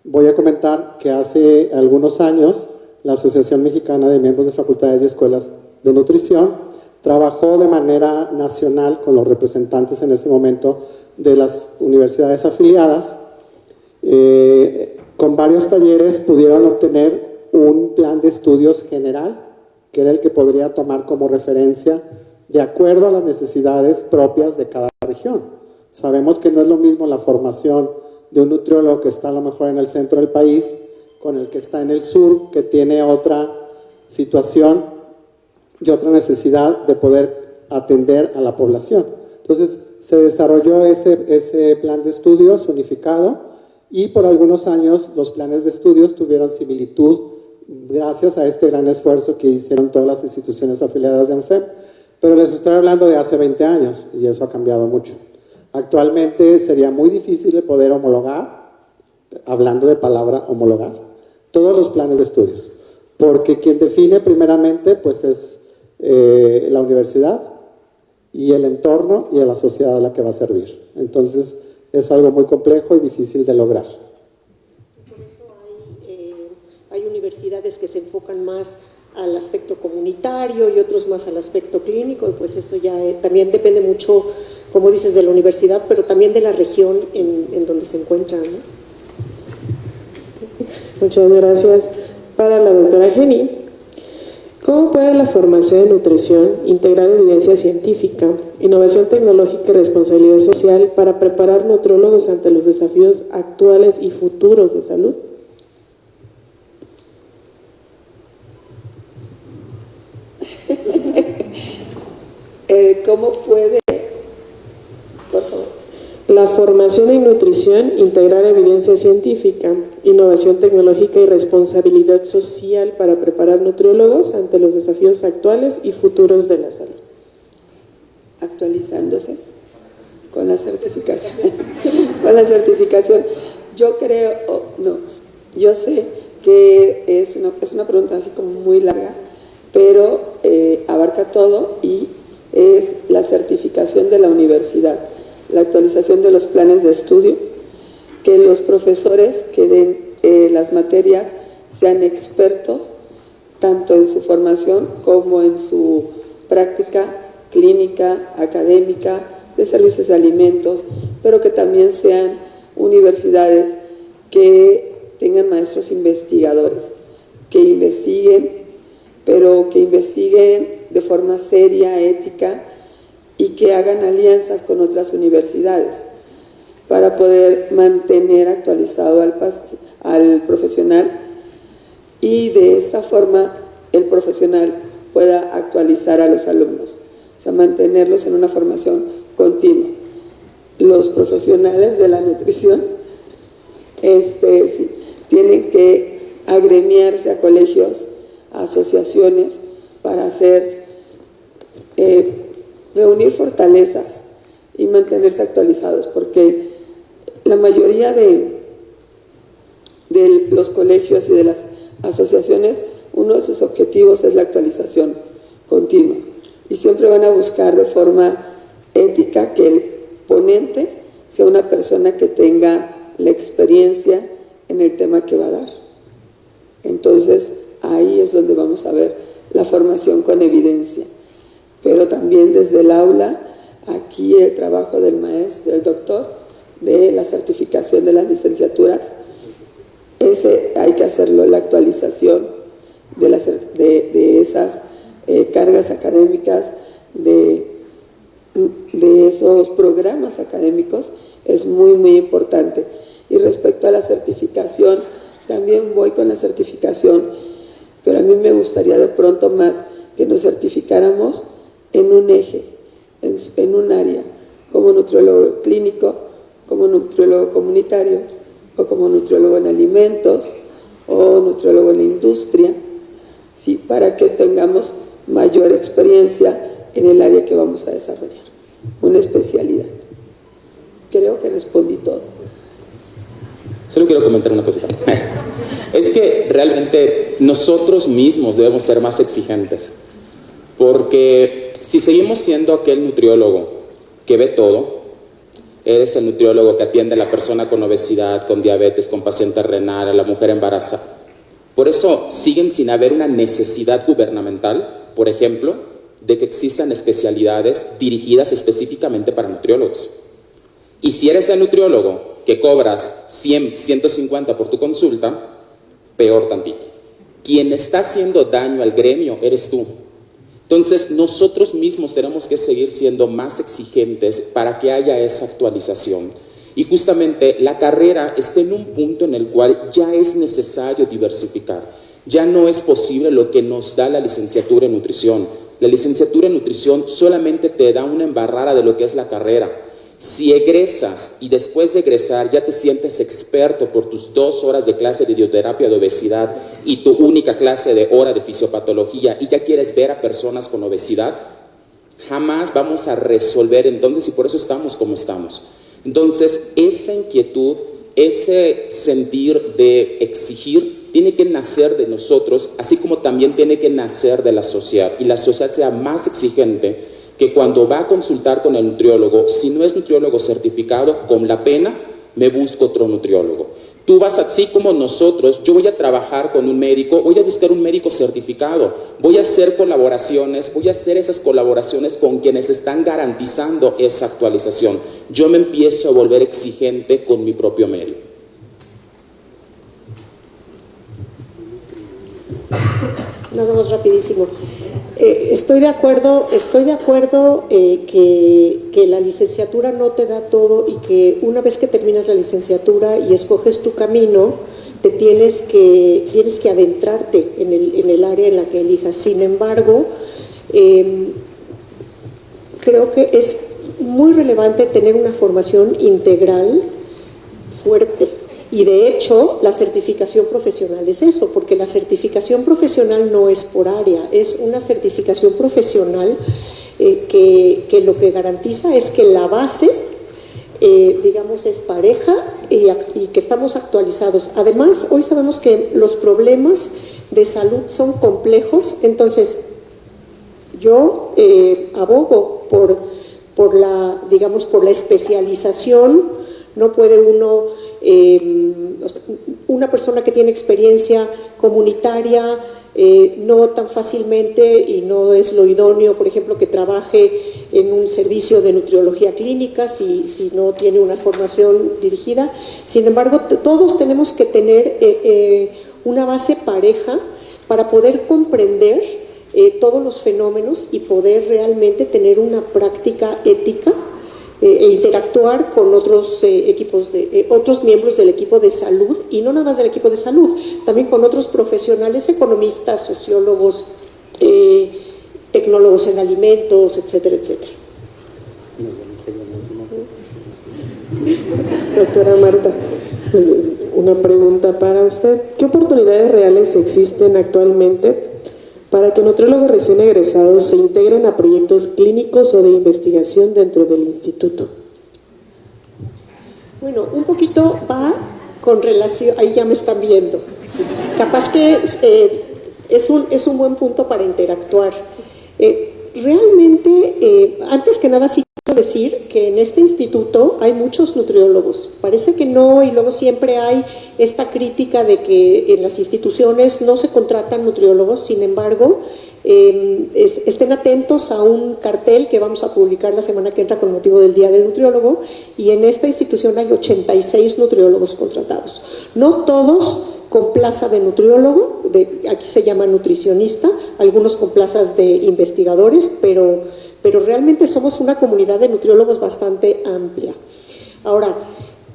Voy a comentar que hace algunos años la Asociación Mexicana de Miembros de Facultades y Escuelas de Nutrición, trabajó de manera nacional con los representantes en ese momento de las universidades afiliadas. Con varios talleres pudieron obtener un plan de estudios general, que era el que podría tomar como referencia de acuerdo a las necesidades propias de cada región. Sabemos que no es lo mismo la formación de un nutriólogo que está a lo mejor en el centro del país con el que está en el sur, que tiene otra situación y otra necesidad de poder atender a la población. Entonces se desarrolló ese plan de estudios unificado y por algunos años los planes de estudios tuvieron similitud gracias a este gran esfuerzo que hicieron todas las instituciones afiliadas de ANFEM. Pero les estoy hablando de hace 20 años y eso ha cambiado mucho. Actualmente sería muy difícil de poder homologar, hablando de palabra homologar, todos los planes de estudios, porque quien define primeramente pues es la universidad y el entorno y a la sociedad a la que va a servir. Entonces es algo muy complejo y difícil de lograr. Por eso hay universidades que se enfocan más al aspecto comunitario y otros más al aspecto clínico, y pues eso ya también depende mucho, como dices, de la universidad, pero también de la región en donde se encuentran, ¿no? Muchas gracias. Para la doctora Jenny, ¿cómo puede la formación en nutrición integrar evidencia científica, innovación tecnológica y responsabilidad social para preparar nutriólogos ante los desafíos actuales y futuros de salud? ¿Cómo puede? Por favor. La formación en nutrición, integrar evidencia científica, innovación tecnológica y responsabilidad social para preparar nutriólogos ante los desafíos actuales y futuros de la salud. Actualizándose con la certificación. Con la certificación. Yo creo, yo sé que es una pregunta así como muy larga, pero abarca todo y es la certificación de la universidad, la actualización de los planes de estudio, que los profesores que den las materias sean expertos tanto en su formación como en su práctica clínica, académica, de servicios de alimentos, pero que también sean universidades que tengan maestros investigadores, que investiguen, pero que investiguen de forma seria, ética, y que hagan alianzas con otras universidades para poder mantener actualizado al profesional y de esta forma el profesional pueda actualizar a los alumnos, o sea, mantenerlos en una formación continua. Los profesionales de la nutrición sí, tienen que agremiarse a colegios, a asociaciones, para reunir fortalezas y mantenerse actualizados, porque la mayoría de los colegios y de las asociaciones, uno de sus objetivos es la actualización continua y siempre van a buscar de forma ética que el ponente sea una persona que tenga la experiencia en el tema que va a dar. Entonces ahí es donde vamos a ver la formación con evidencia, pero también desde el aula, aquí el trabajo del maestro, del doctor, de la certificación de las licenciaturas, ese hay que hacerlo, la actualización de esas cargas académicas, de esos programas académicos, es muy, muy importante. Y respecto a la certificación, también voy con la certificación, pero a mí me gustaría de pronto más que nos certificáramos en un eje, en un área, como nutriólogo clínico, como nutriólogo comunitario, o como nutriólogo en alimentos, o nutriólogo en la industria, ¿sí? Para que tengamos mayor experiencia en el área que vamos a desarrollar, una especialidad. Creo que respondí todo. Solo quiero comentar una cosita. Es que realmente nosotros mismos debemos ser más exigentes, porque si seguimos siendo aquel nutriólogo que ve todo, eres el nutriólogo que atiende a la persona con obesidad, con diabetes, con paciente renal, a la mujer embarazada, Por eso siguen sin haber una necesidad gubernamental, por ejemplo, de que existan especialidades dirigidas específicamente para nutriólogos. Y si eres el nutriólogo que cobras 100, 150 por tu consulta, peor tantito. Quien está haciendo daño al gremio eres tú. Entonces, nosotros mismos tenemos que seguir siendo más exigentes para que haya esa actualización. Y justamente la carrera está en un punto en el cual ya es necesario diversificar. Ya no es posible lo que nos da la licenciatura en nutrición. La licenciatura en nutrición solamente te da una embarrada de lo que es la carrera. Si egresas y después de egresar ya te sientes experto por tus 2 horas de clase de dieterapia de obesidad y tu única clase de hora de fisiopatología y ya quieres ver a personas con obesidad, jamás vamos a resolver entonces, y por eso estamos como estamos. Entonces, esa inquietud, ese sentir de exigir tiene que nacer de nosotros, así como también tiene que nacer de la sociedad, y la sociedad sea más exigente que cuando va a consultar con el nutriólogo, si no es nutriólogo certificado, con la pena me busco otro nutriólogo. Tú vas así como nosotros, yo voy a trabajar con un médico, voy a buscar un médico certificado, voy a hacer colaboraciones, voy a hacer esas colaboraciones con quienes están garantizando esa actualización. Yo me empiezo a volver exigente con mi propio medio. Nada más rapidísimo. Estoy de acuerdo que la licenciatura no te da todo y que una vez que terminas la licenciatura y escoges tu camino, tienes que adentrarte en el área en la que elijas. Sin embargo, creo que es muy relevante tener una formación integral fuerte. Y de hecho, la certificación profesional es eso, porque la certificación profesional no es por área, es una certificación profesional que lo que garantiza es que la base, digamos, es pareja y que estamos actualizados. Además, hoy sabemos que los problemas de salud son complejos, entonces yo abogo por la especialización. No puede uno, una persona que tiene experiencia comunitaria, no tan fácilmente, y no es lo idóneo, por ejemplo, que trabaje en un servicio de nutriología clínica si no tiene una formación dirigida. Sin embargo, todos tenemos que tener una base pareja para poder comprender todos los fenómenos y poder realmente tener una práctica ética e interactuar con otros otros miembros del equipo de salud, y no nada más del equipo de salud, también con otros profesionales, economistas, sociólogos, tecnólogos en alimentos, etcétera, etcétera. Doctora Marta, una pregunta para usted. ¿Qué oportunidades reales existen actualmente para que nutriólogos recién egresados se integren a proyectos clínicos o de investigación dentro del instituto? Bueno, un poquito va con relación, ahí ya me están viendo. Capaz que es un buen punto para interactuar. Realmente, antes que nada, sí quiero decir que en este instituto hay muchos nutriólogos. Parece que no, y luego siempre hay esta crítica de que en las instituciones no se contratan nutriólogos. Sin embargo, estén atentos a un cartel que vamos a publicar la semana que entra con motivo del Día del Nutriólogo, y en esta institución hay 86 nutriólogos contratados. No todos con plaza de nutriólogo, aquí se llama nutricionista, algunos con plazas de investigadores, pero realmente somos una comunidad de nutriólogos bastante amplia. Ahora,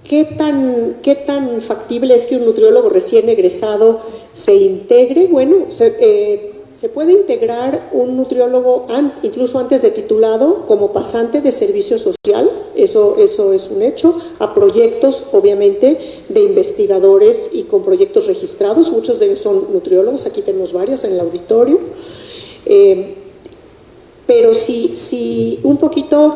¿qué tan factible es que un nutriólogo recién egresado se integre? Bueno, se puede integrar un nutriólogo incluso antes de titulado como pasante de servicio social, eso es un hecho, a proyectos obviamente de investigadores y con proyectos registrados. Muchos de ellos son nutriólogos, aquí tenemos varios en el auditorio, pero si un poquito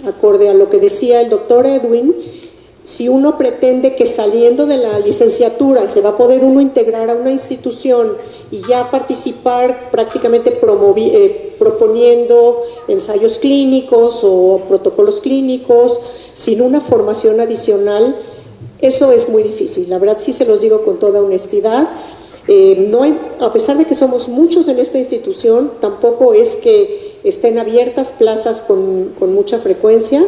acorde a lo que decía el doctor Edwin, si uno pretende que saliendo de la licenciatura se va a poder uno integrar a una institución y ya participar prácticamente proponiendo ensayos clínicos o protocolos clínicos, sin una formación adicional, Eso es muy difícil, la verdad sí se los digo con toda honestidad. No hay, a pesar de que somos muchos en esta institución, tampoco es que estén abiertas plazas con mucha frecuencia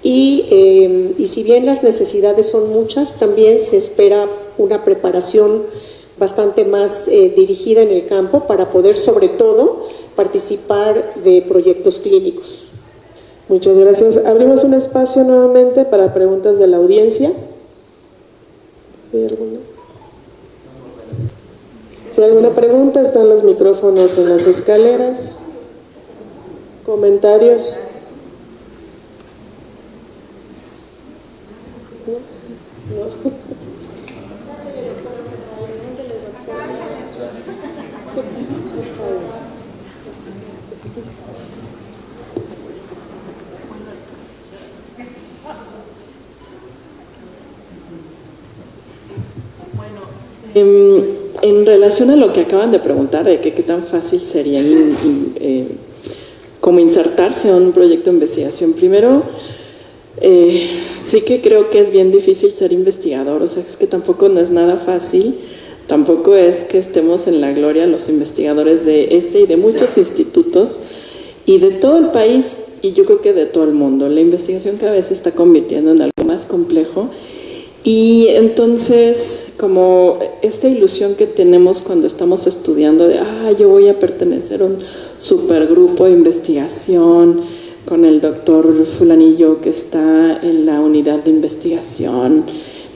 y si bien las necesidades son muchas, también se espera una preparación bastante más dirigida en el campo para poder sobre todo participar de proyectos clínicos. Muchas gracias. Abrimos un espacio nuevamente para preguntas de la audiencia. ¿Sí, alguna? Si hay alguna pregunta, están los micrófonos en las escaleras. ¿Comentarios? ¿No? En relación a lo que acaban de preguntar, de que qué tan fácil sería como insertarse en un proyecto de investigación, primero, sí que creo que es bien difícil ser investigador, o sea, es que tampoco no es nada fácil, tampoco es que estemos en la gloria los investigadores de este y de muchos institutos y de todo el país, y yo creo que de todo el mundo. La investigación cada vez se está convirtiendo en algo más complejo. Y entonces, como esta ilusión que tenemos cuando estamos estudiando de, yo voy a pertenecer a un supergrupo de investigación con el doctor fulanillo que está en la unidad de investigación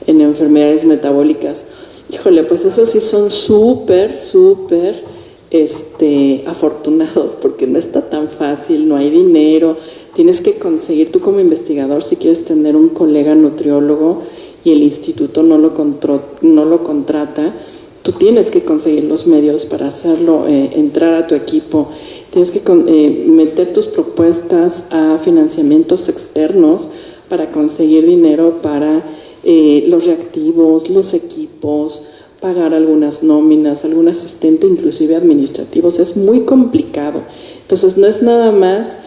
en enfermedades metabólicas. Híjole, pues esos sí son súper afortunados, porque no está tan fácil, no hay dinero, tienes que conseguir, tú como investigador, si quieres tener un colega nutriólogo y el instituto no lo contrata, tú tienes que conseguir los medios para hacerlo, entrar a tu equipo, tienes que meter tus propuestas a financiamientos externos para conseguir dinero para los reactivos, los equipos, pagar algunas nóminas, algún asistente inclusive administrativos, es muy complicado. Entonces no es nada más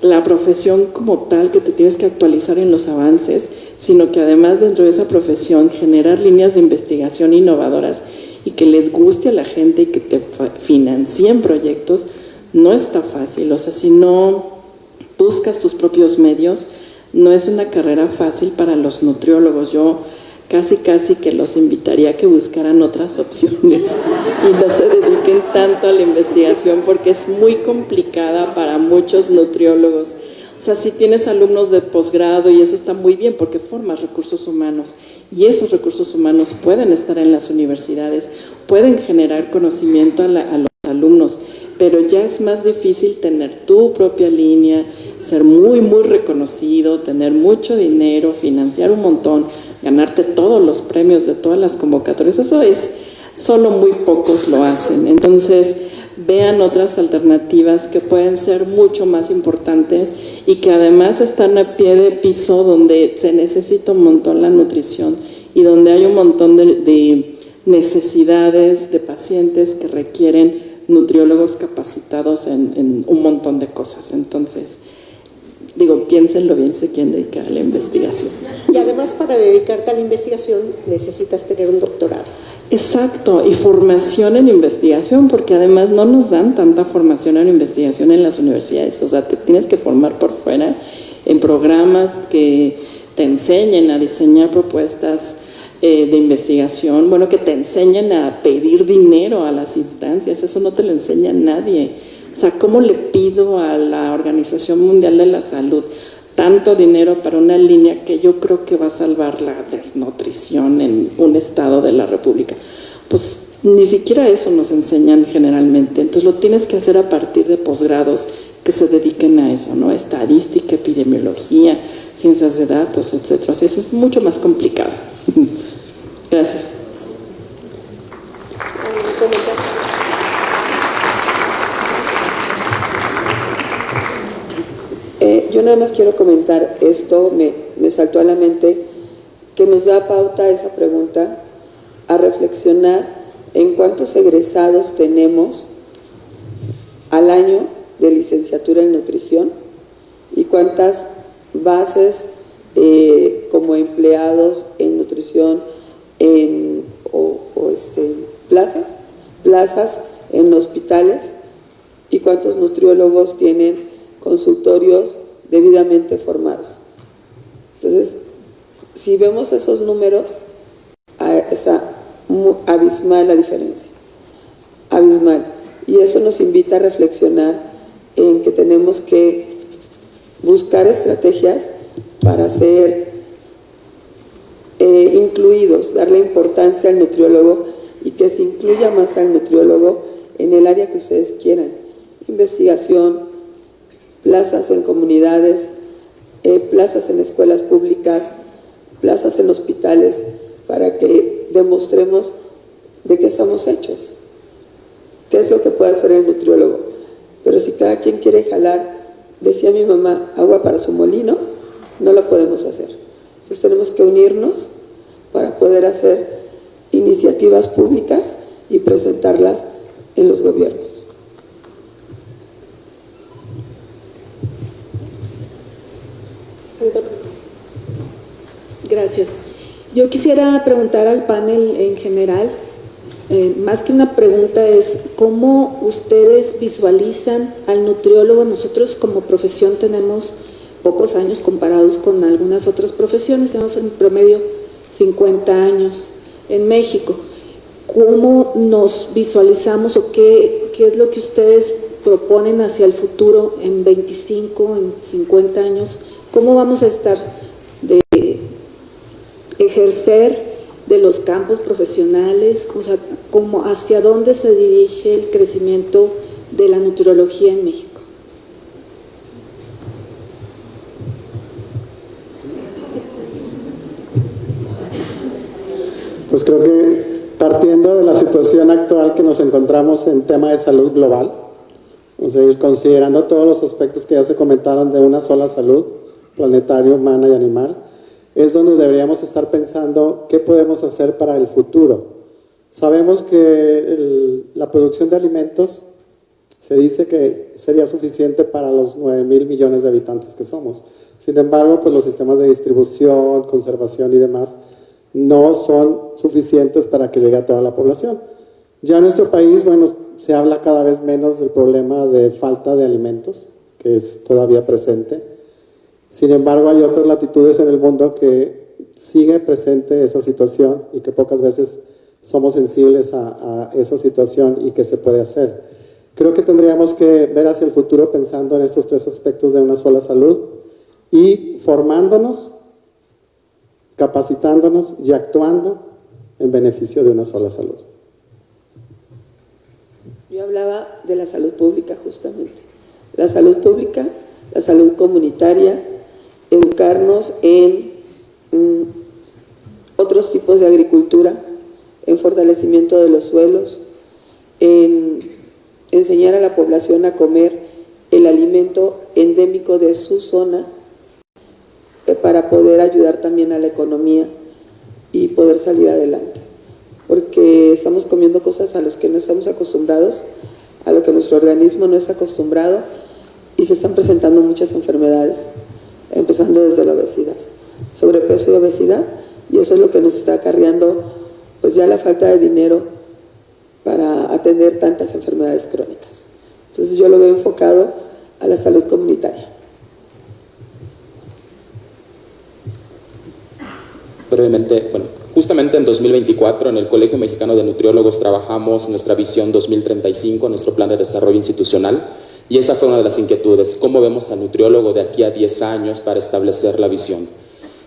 la profesión como tal que te tienes que actualizar en los avances, sino que además dentro de esa profesión generar líneas de investigación innovadoras y que les guste a la gente y que te financien proyectos, no está fácil. O sea, si no buscas tus propios medios, no es una carrera fácil para los nutriólogos. Yo casi que los invitaría a que buscaran otras opciones y no se dediquen tanto a la investigación, porque es muy complicada para muchos nutriólogos. O sea, si tienes alumnos de posgrado y eso está muy bien porque formas recursos humanos y esos recursos humanos pueden estar en las universidades, pueden generar conocimiento a los alumnos, pero ya es más difícil tener tu propia línea, ser muy reconocido, tener mucho dinero, financiar un montón, ganarte todos los premios de todas las convocatorias. Eso es, solo muy pocos lo hacen. Entonces, vean otras alternativas que pueden ser mucho más importantes y que además están a pie de piso, donde se necesita un montón la nutrición y donde hay un montón de necesidades de pacientes que requieren nutriólogos capacitados en un montón de cosas. Entonces, piénsenlo bien, se quieren dedicar a la investigación. Y además, para dedicarte a la investigación necesitas tener un doctorado. Exacto, y formación en investigación, porque además no nos dan tanta formación en investigación en las universidades. O sea, te tienes que formar por fuera en programas que te enseñen a diseñar propuestas de investigación, que te enseñen a pedir dinero a las instancias. Eso no te lo enseña nadie. O sea, ¿cómo le pido a la Organización Mundial de la Salud tanto dinero para una línea que yo creo que va a salvar la desnutrición en un estado de la República? Pues ni siquiera eso nos enseñan generalmente. Entonces lo tienes que hacer a partir de posgrados que se dediquen a eso, ¿no? Estadística, epidemiología, ciencias de datos, etcétera. Así eso es mucho más complicado. Gracias. Yo nada más quiero comentar esto, me saltó a la mente, que nos da pauta esa pregunta a reflexionar en cuántos egresados tenemos al año de licenciatura en nutrición y cuántas bases como empleados en nutrición nutrición en plazas en hospitales, y cuántos nutriólogos tienen consultorios debidamente formados. Entonces, si vemos esos números, está abismal la diferencia, abismal, y eso nos invita a reflexionar en que tenemos que buscar estrategias para ser incluidos, darle importancia al nutriólogo y que se incluya más al nutriólogo en el área que ustedes quieran: investigación, plazas en comunidades, plazas en escuelas públicas, plazas en hospitales, para que demostremos de qué estamos hechos, qué es lo que puede hacer el nutriólogo. Pero si cada quien quiere jalar, decía mi mamá, agua para su molino, no la podemos hacer. Entonces tenemos que unirnos para poder hacer iniciativas públicas y presentarlas en los gobiernos. Gracias. Yo quisiera preguntar al panel en general, más que una pregunta, es cómo ustedes visualizan al nutriólogo. Nosotros como profesión tenemos pocos años comparados con algunas otras profesiones, tenemos en promedio 50 años en México. ¿Cómo nos visualizamos o qué es lo que ustedes proponen hacia el futuro en 25, en 50 años? ¿Cómo vamos a estar de ejercer de los campos profesionales? O sea, ¿hacia dónde se dirige el crecimiento de la nutriología en México? Pues creo que partiendo de la situación actual que nos encontramos en tema de salud global, o sea, considerando todos los aspectos que ya se comentaron de una sola salud, planetaria, humana y animal, es donde deberíamos estar pensando qué podemos hacer para el futuro. Sabemos que la producción de alimentos se dice que sería suficiente para los 9,000 millones de habitantes que somos. Sin embargo, pues los sistemas de distribución, conservación y demás no son suficientes para que llegue a toda la población. Ya en nuestro país, bueno, se habla cada vez menos del problema de falta de alimentos, que es todavía presente. Sin embargo, hay otras latitudes en el mundo que sigue presente esa situación y que pocas veces somos sensibles a esa situación y que se puede hacer. Creo que tendríamos que ver hacia el futuro pensando en estos tres aspectos de una sola salud y formándonos, capacitándonos y actuando en beneficio de una sola salud. Yo hablaba de la salud pública justamente. La salud pública, la salud comunitaria, educarnos en otros tipos de agricultura, en fortalecimiento de los suelos, en enseñar a la población a comer el alimento endémico de su zona, para poder ayudar también a la economía y poder salir adelante. Porque estamos comiendo cosas a las que no estamos acostumbrados, a lo que nuestro organismo no está acostumbrado, y se están presentando muchas enfermedades, empezando desde la obesidad, sobrepeso y obesidad, y eso es lo que nos está acarreando pues ya la falta de dinero para atender tantas enfermedades crónicas. Entonces yo lo veo enfocado a la salud comunitaria. Brevemente, bueno, justamente en 2024 en el Colegio Mexicano de Nutriólogos trabajamos nuestra visión 2035, nuestro plan de desarrollo institucional, y esa fue una de las inquietudes: ¿cómo vemos al nutriólogo de aquí a 10 años para establecer la visión?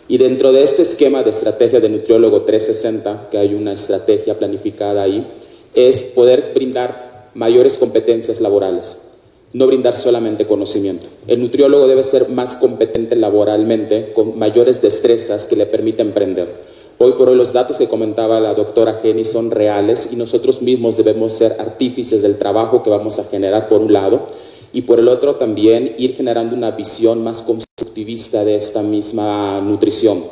Y dentro de este esquema de estrategia de nutriólogo 360, que hay una estrategia planificada ahí, es poder brindar mayores competencias laborales, no brindar solamente conocimiento. El nutriólogo debe ser más competente laboralmente, con mayores destrezas que le permitan emprender. Hoy por hoy los datos que comentaba la doctora Jenny son reales y nosotros mismos debemos ser artífices del trabajo que vamos a generar por un lado, y por el otro también ir generando una visión más constructivista de esta misma nutrición.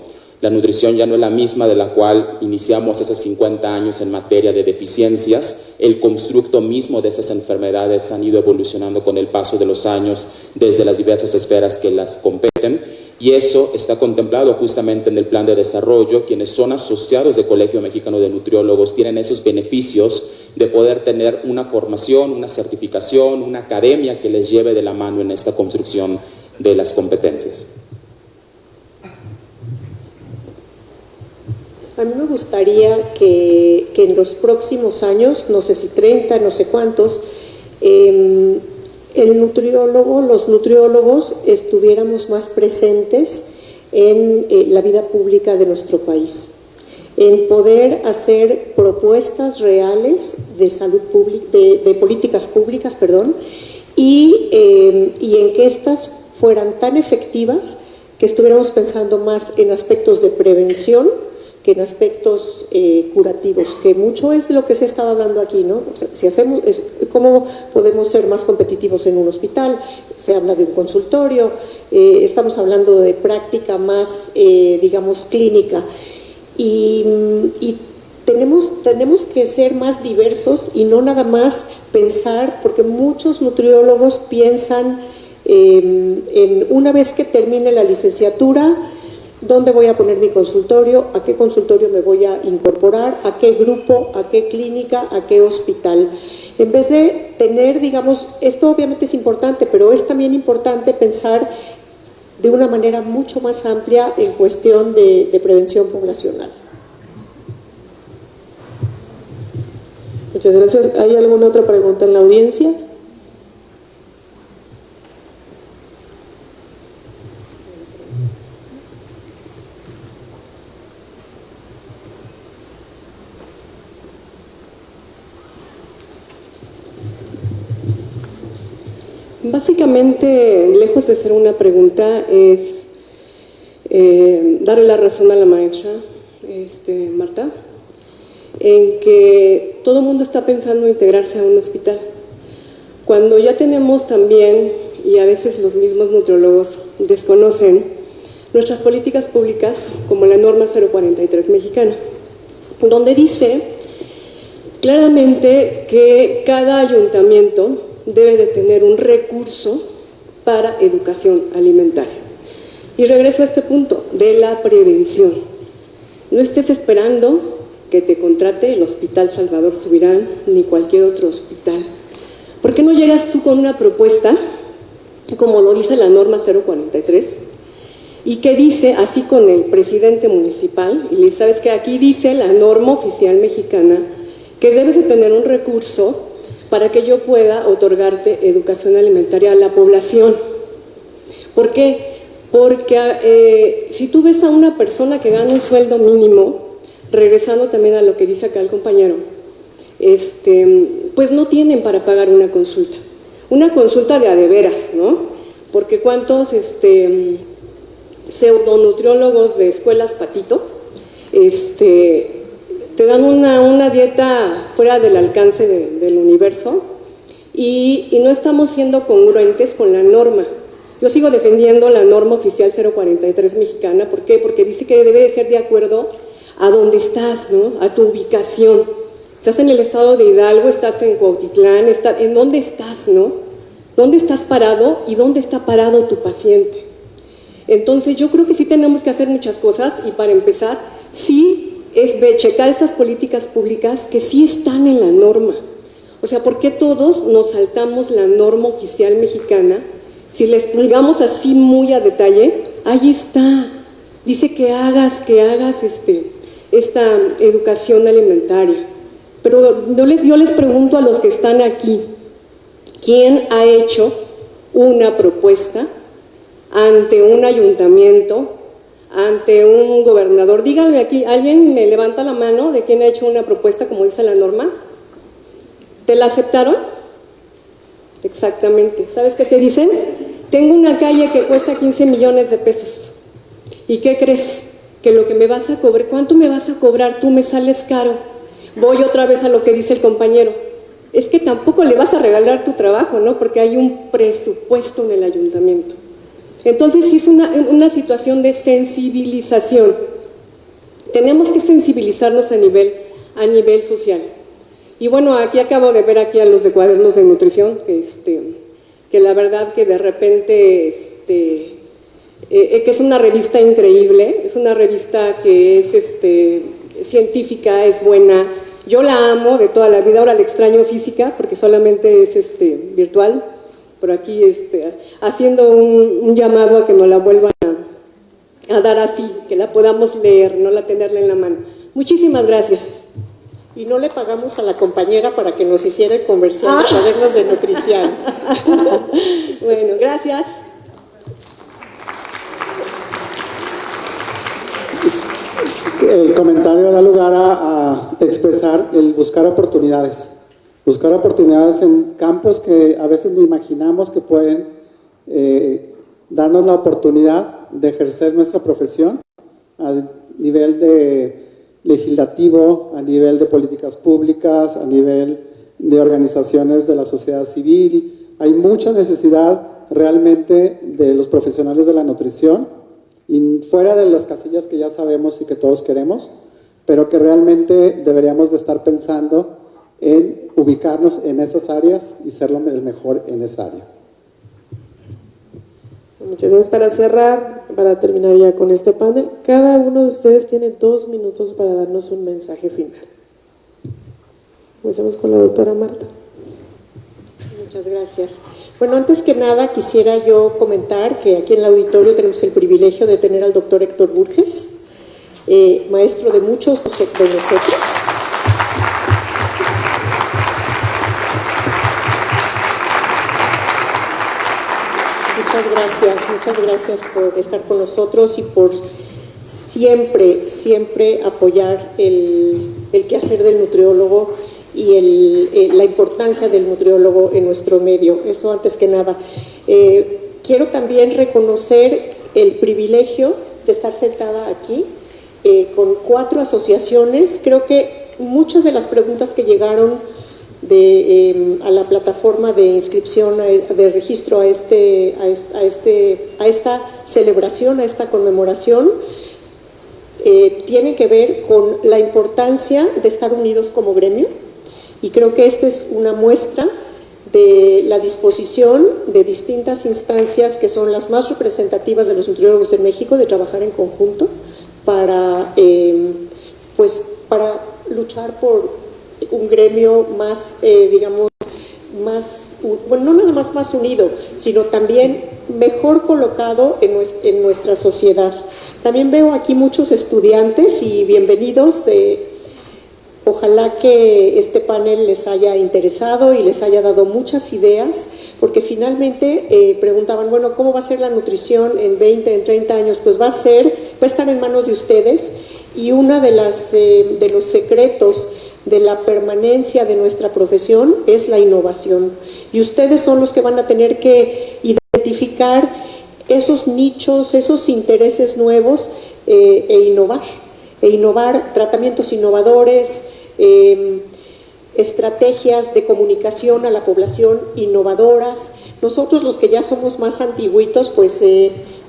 La nutrición ya no es la misma de la cual iniciamos hace 50 años en materia de deficiencias. El constructo mismo de estas enfermedades han ido evolucionando con el paso de los años desde las diversas esferas que las competen, Y eso está contemplado justamente en el plan de desarrollo. Quienes son asociados del Colegio Mexicano de Nutriólogos tienen esos beneficios de poder tener una formación, una certificación, una academia que les lleve de la mano en esta construcción de las competencias. A mí me gustaría que en los próximos años, no sé si 30, no sé cuántos, los nutriólogos estuviéramos más presentes en la vida pública de nuestro país, en poder hacer propuestas reales de salud pública, de políticas públicas, y en que estas fueran tan efectivas que estuviéramos pensando más en aspectos de prevención que en aspectos curativos, que mucho es de lo que se ha estado hablando aquí, ¿no? O sea, ¿cómo podemos ser más competitivos en un hospital? Se habla de un consultorio, estamos hablando de práctica más, digamos, clínica, y tenemos que ser más diversos y no nada más pensar, porque muchos nutriólogos piensan en una vez que termine la licenciatura, ¿dónde voy a poner mi consultorio? ¿A qué consultorio me voy a incorporar? ¿A qué grupo? ¿A qué clínica? ¿A qué hospital? En vez de tener, digamos, esto obviamente es importante, pero es también importante pensar de una manera mucho más amplia en cuestión de prevención poblacional. Muchas gracias. ¿Hay alguna otra pregunta en la audiencia? Básicamente, lejos de ser una pregunta, es darle la razón a la maestra Marta, en que todo el mundo está pensando en integrarse a un hospital. Cuando ya tenemos también, y a veces los mismos nutriólogos desconocen, nuestras políticas públicas, como la norma 043 mexicana, donde dice claramente que cada ayuntamiento debe de tener un recurso para educación alimentaria. Y regreso a este punto de la prevención. No estés esperando que te contrate el Hospital Salvador Subirán ni cualquier otro hospital. ¿Por qué no llegas tú con una propuesta, como lo dice la norma 043, y que dice, así con el presidente municipal, y sabes que aquí dice la norma oficial mexicana, que debes de tener un recurso para que yo pueda otorgarte educación alimentaria a la población? ¿Por qué? Porque si tú ves a una persona que gana un sueldo mínimo, regresando también a lo que dice acá el compañero, pues no tienen para pagar una consulta de a de veras, ¿no? Porque cuántos pseudonutriólogos de escuelas patito, te dan una dieta fuera del alcance del universo y no estamos siendo congruentes con la norma. Yo sigo defendiendo la norma oficial 043 mexicana. ¿Por qué? Porque dice que debe de ser de acuerdo a dónde estás, ¿no? A tu ubicación. Estás en el estado de Hidalgo, estás en Cuautitlán, ¿en dónde estás, no? ¿Dónde estás parado y dónde está parado tu paciente? Entonces yo creo que sí tenemos que hacer muchas cosas, y para empezar, sí es checar esas políticas públicas que sí están en la norma. O sea, ¿por qué todos nos saltamos la norma oficial mexicana? Si le explicamos así muy a detalle, ahí está. Dice que hagas esta educación alimentaria. Pero yo les pregunto a los que están aquí, ¿quién ha hecho una propuesta ante un ayuntamiento, ante un gobernador? Díganme aquí, ¿alguien me levanta la mano de quién ha hecho una propuesta como dice la norma? ¿Te la aceptaron? Exactamente. ¿Sabes qué te dicen? Tengo una calle que cuesta 15 millones de pesos. ¿Y qué crees? Que lo que me vas a cobrar, ¿cuánto me vas a cobrar? Tú me sales caro. Voy otra vez a lo que dice el compañero. Es que tampoco le vas a regalar tu trabajo, ¿no? Porque hay un presupuesto en el ayuntamiento. Entonces sí es una situación de sensibilización. Tenemos que sensibilizarnos a nivel social. Y bueno, aquí acabo de ver aquí a los de Cuadernos de Nutrición, que la verdad que de repente que es una revista increíble, es una revista que es científica, es buena. Yo la amo de toda la vida, ahora la extraño física porque solamente es virtual, por aquí haciendo un llamado a que nos la vuelvan a dar así, que la podamos leer, no la tenerla en la mano. Muchísimas gracias. Y no le pagamos a la compañera para que nos hiciera el comercial de Cuadernos de Nutrición. Bueno, gracias. El comentario da lugar a expresar el buscar oportunidades. Buscar oportunidades en campos que a veces ni imaginamos que pueden darnos la oportunidad de ejercer nuestra profesión a nivel de legislativo, a nivel de políticas públicas, a nivel de organizaciones de la sociedad civil. Hay mucha necesidad realmente de los profesionales de la nutrición, y fuera de las casillas que ya sabemos y que todos queremos, pero que realmente deberíamos de estar pensando en ubicarnos en esas áreas y ser el mejor en esa área. Muchas gracias. Para cerrar, para terminar ya con este panel, cada uno de ustedes tiene 2 minutos para darnos un mensaje final. Comencemos con la doctora Marta. Muchas gracias. Bueno, antes que nada quisiera yo comentar que aquí en el auditorio tenemos el privilegio de tener al doctor Héctor Burges, maestro de muchos de nosotros. Muchas gracias por estar con nosotros y por siempre apoyar el quehacer del nutriólogo y la importancia del nutriólogo en nuestro medio. Eso antes que nada. Quiero también reconocer el privilegio de estar sentada aquí con 4 asociaciones. Creo que muchas de las preguntas que llegaron a la plataforma de inscripción, de registro a esta celebración, a esta conmemoración, tienen que ver con la importancia de estar unidos como gremio, y creo que esta es una muestra de la disposición de distintas instancias que son las más representativas de los nutriólogos en México de trabajar en conjunto para luchar por un gremio más, no nada más unido, sino también mejor colocado en nuestra sociedad. También veo aquí muchos estudiantes y bienvenidos. Ojalá que este panel les haya interesado y les haya dado muchas ideas, porque finalmente preguntaban, bueno, ¿cómo va a ser la nutrición en 20, en 30 años? Pues va a estar en manos de ustedes, y uno de los secretos de la permanencia de nuestra profesión es la innovación, y ustedes son los que van a tener que identificar esos nichos, esos intereses nuevos e innovar tratamientos innovadores, estrategias de comunicación a la población innovadoras. Nosotros, los que ya somos más antiguitos, pues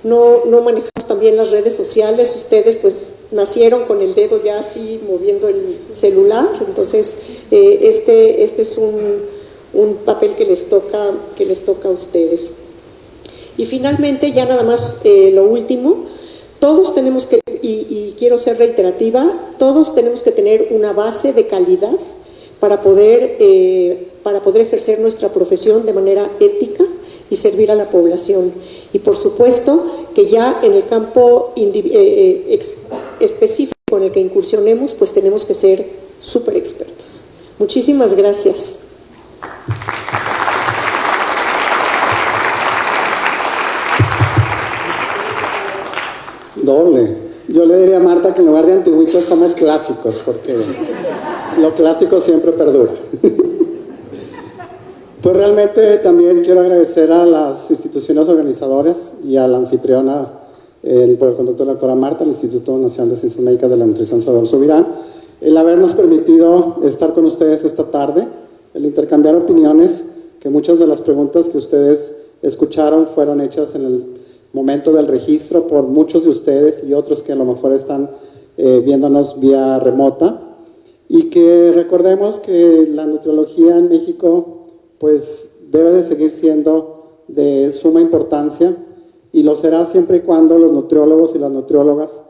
no manejamos también las redes sociales. Ustedes pues nacieron con el dedo ya así moviendo el celular, entonces este es un papel que les toca a ustedes. Y finalmente, ya nada más lo último, todos tenemos que, y quiero ser reiterativa, todos tenemos que tener una base de calidad para poder ejercer nuestra profesión de manera ética y servir a la población. Y por supuesto que ya en el campo específico en el que incursionemos, pues tenemos que ser súper expertos. Muchísimas gracias. Doble. Yo le diría a Marta que en lugar de antiguitos somos clásicos, porque lo clásico siempre perdura. Pues realmente también quiero agradecer a las instituciones organizadoras y a la anfitriona, por el conducto de la doctora Marta, el Instituto Nacional de Ciencias Médicas de la Nutrición Salvador Subirán, el habernos permitido estar con ustedes esta tarde, el intercambiar opiniones, que muchas de las preguntas que ustedes escucharon fueron hechas en el momento del registro por muchos de ustedes y otros que a lo mejor están viéndonos vía remota, y que recordemos que la nutriología en México pues debe de seguir siendo de suma importancia, y lo será siempre y cuando los nutriólogos y las nutriólogas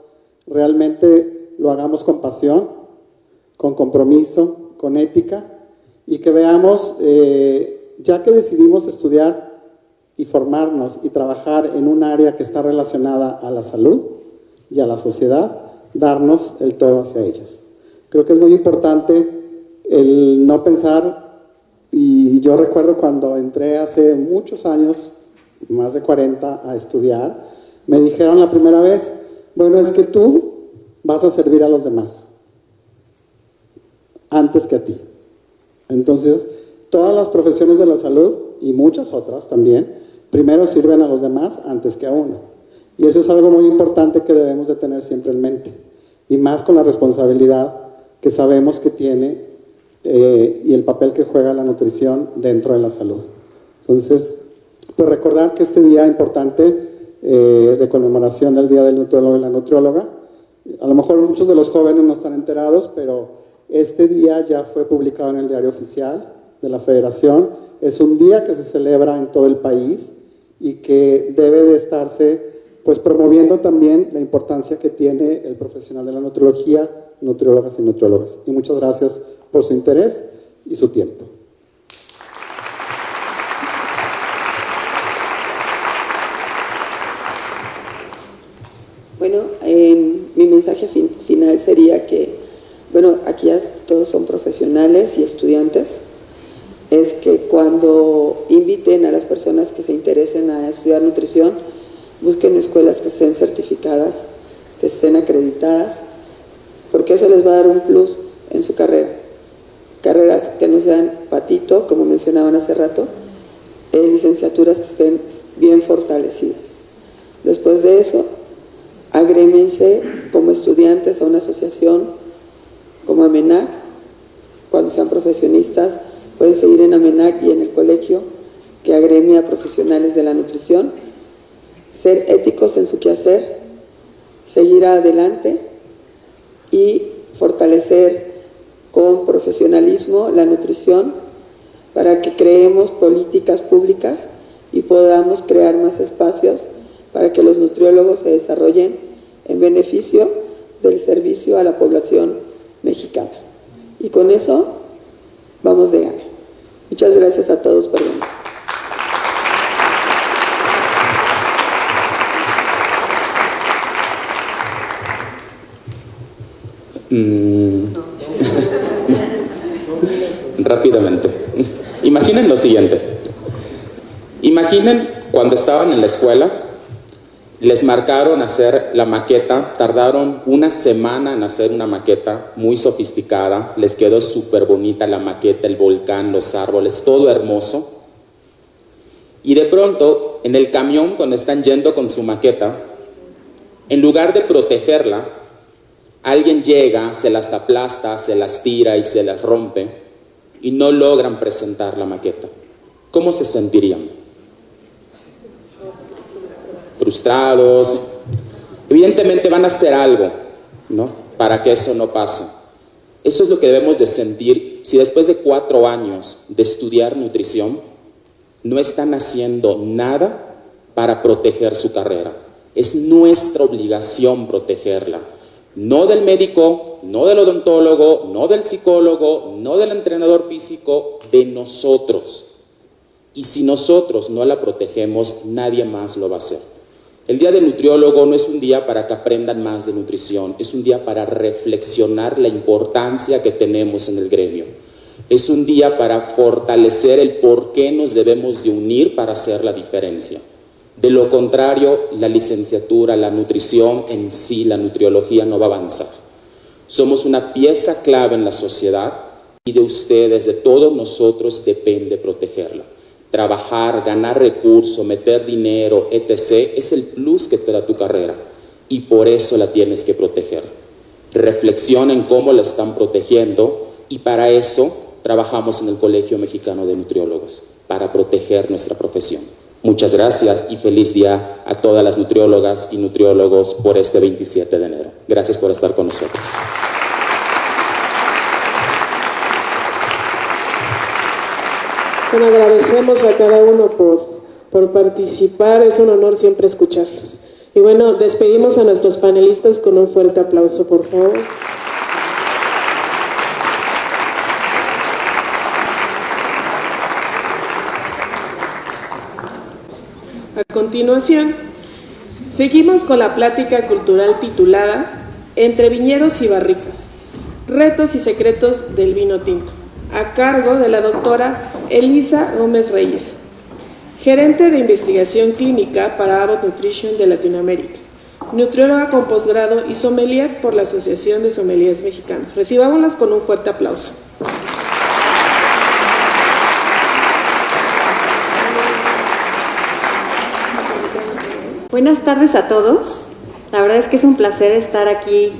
realmente lo hagamos con pasión, con compromiso, con ética, y que veamos, ya que decidimos estudiar y formarnos y trabajar en un área que está relacionada a la salud y a la sociedad, darnos el todo hacia ellos. Creo que es muy importante el no pensar, y yo recuerdo cuando entré hace muchos años, más de 40, a estudiar, me dijeron la primera vez, bueno, es que tú vas a servir a los demás antes que a ti. Entonces, todas las profesiones de la salud y muchas otras también, primero sirven a los demás antes que a uno. Y eso es algo muy importante que debemos de tener siempre en mente. Y más con la responsabilidad que sabemos que tiene y el papel que juega la nutrición dentro de la salud. Entonces, pues recordar que este día importante de conmemoración del Día del Nutriólogo y la Nutrióloga, a lo mejor muchos de los jóvenes no están enterados, pero este día ya fue publicado en el Diario Oficial de la Federación. Es un día que se celebra en todo el país y que debe de estarse pues promoviendo también la importancia que tiene el profesional de la nutriología, nutriólogas y nutriólogas. Y muchas gracias por su interés y su tiempo. Bueno, mi mensaje final sería que, bueno, aquí ya todos son profesionales y estudiantes, es que cuando inviten a las personas que se interesen a estudiar nutrición, busquen escuelas que estén certificadas, que estén acreditadas, porque eso les va a dar un plus en su carrera. Carreras que no sean patito, como mencionaban hace rato, licenciaturas que estén bien fortalecidas. Después de eso, agrémense como estudiantes a una asociación como AMENAC. Cuando sean profesionistas, pueden seguir en AMENAC y en el colegio que agremia a profesionales de la nutrición. Ser éticos en su quehacer, seguir adelante y fortalecer con profesionalismo la nutrición para que creemos políticas públicas y podamos crear más espacios para que los nutriólogos se desarrollen en beneficio del servicio a la población mexicana. Y con eso vamos de gana. Muchas gracias a todos por venir. Rápidamente. Imaginen lo siguiente. Imaginen cuando estaban en la escuela, les marcaron hacer la maqueta, tardaron una semana en hacer una maqueta muy sofisticada, les quedó súper bonita la maqueta, el volcán, los árboles, todo hermoso. Y de pronto, en el camión, cuando están yendo con su maqueta, en lugar de protegerla, alguien llega, se las aplasta, se las tira y se las rompe y no logran presentar la maqueta. ¿Cómo se sentirían? Frustrados. Evidentemente van a hacer algo, ¿no?, para que eso no pase. Eso es lo que debemos de sentir si después de 4 años de estudiar nutrición no están haciendo nada para proteger su carrera. Es nuestra obligación protegerla. No del médico, no del odontólogo, no del psicólogo, no del entrenador físico, de nosotros. Y si nosotros no la protegemos, nadie más lo va a hacer. El Día del Nutriólogo no es un día para que aprendan más de nutrición, es un día para reflexionar la importancia que tenemos en el gremio. Es un día para fortalecer el por qué nos debemos de unir para hacer la diferencia. De lo contrario, la licenciatura, la nutrición en sí, la nutriología no va a avanzar. Somos una pieza clave en la sociedad y de ustedes, de todos nosotros, depende protegerla. Trabajar, ganar recursos, meter dinero, etc. es el plus que te da tu carrera y por eso la tienes que proteger. Reflexionen cómo la están protegiendo y para eso trabajamos en el Colegio Mexicano de Nutriólogos, para proteger nuestra profesión. Muchas gracias y feliz día a todas las nutriólogas y nutriólogos por este 27 de enero. Gracias por estar con nosotros. Bueno, agradecemos a cada uno por por participar. Es un honor siempre escucharlos. Y bueno, despedimos a nuestros panelistas con un fuerte aplauso, por favor. A continuación, seguimos con la plática cultural titulada Entre viñedos y barricas, retos y secretos del vino tinto, a cargo de la doctora Elisa Gómez Reyes, gerente de investigación clínica para Abbott Nutrition de Latinoamérica, nutrióloga con posgrado y sommelier por la Asociación de Sommeliers Mexicanos. Recibámoslas con un fuerte aplauso. Buenas tardes a todos. La verdad es que es un placer estar aquí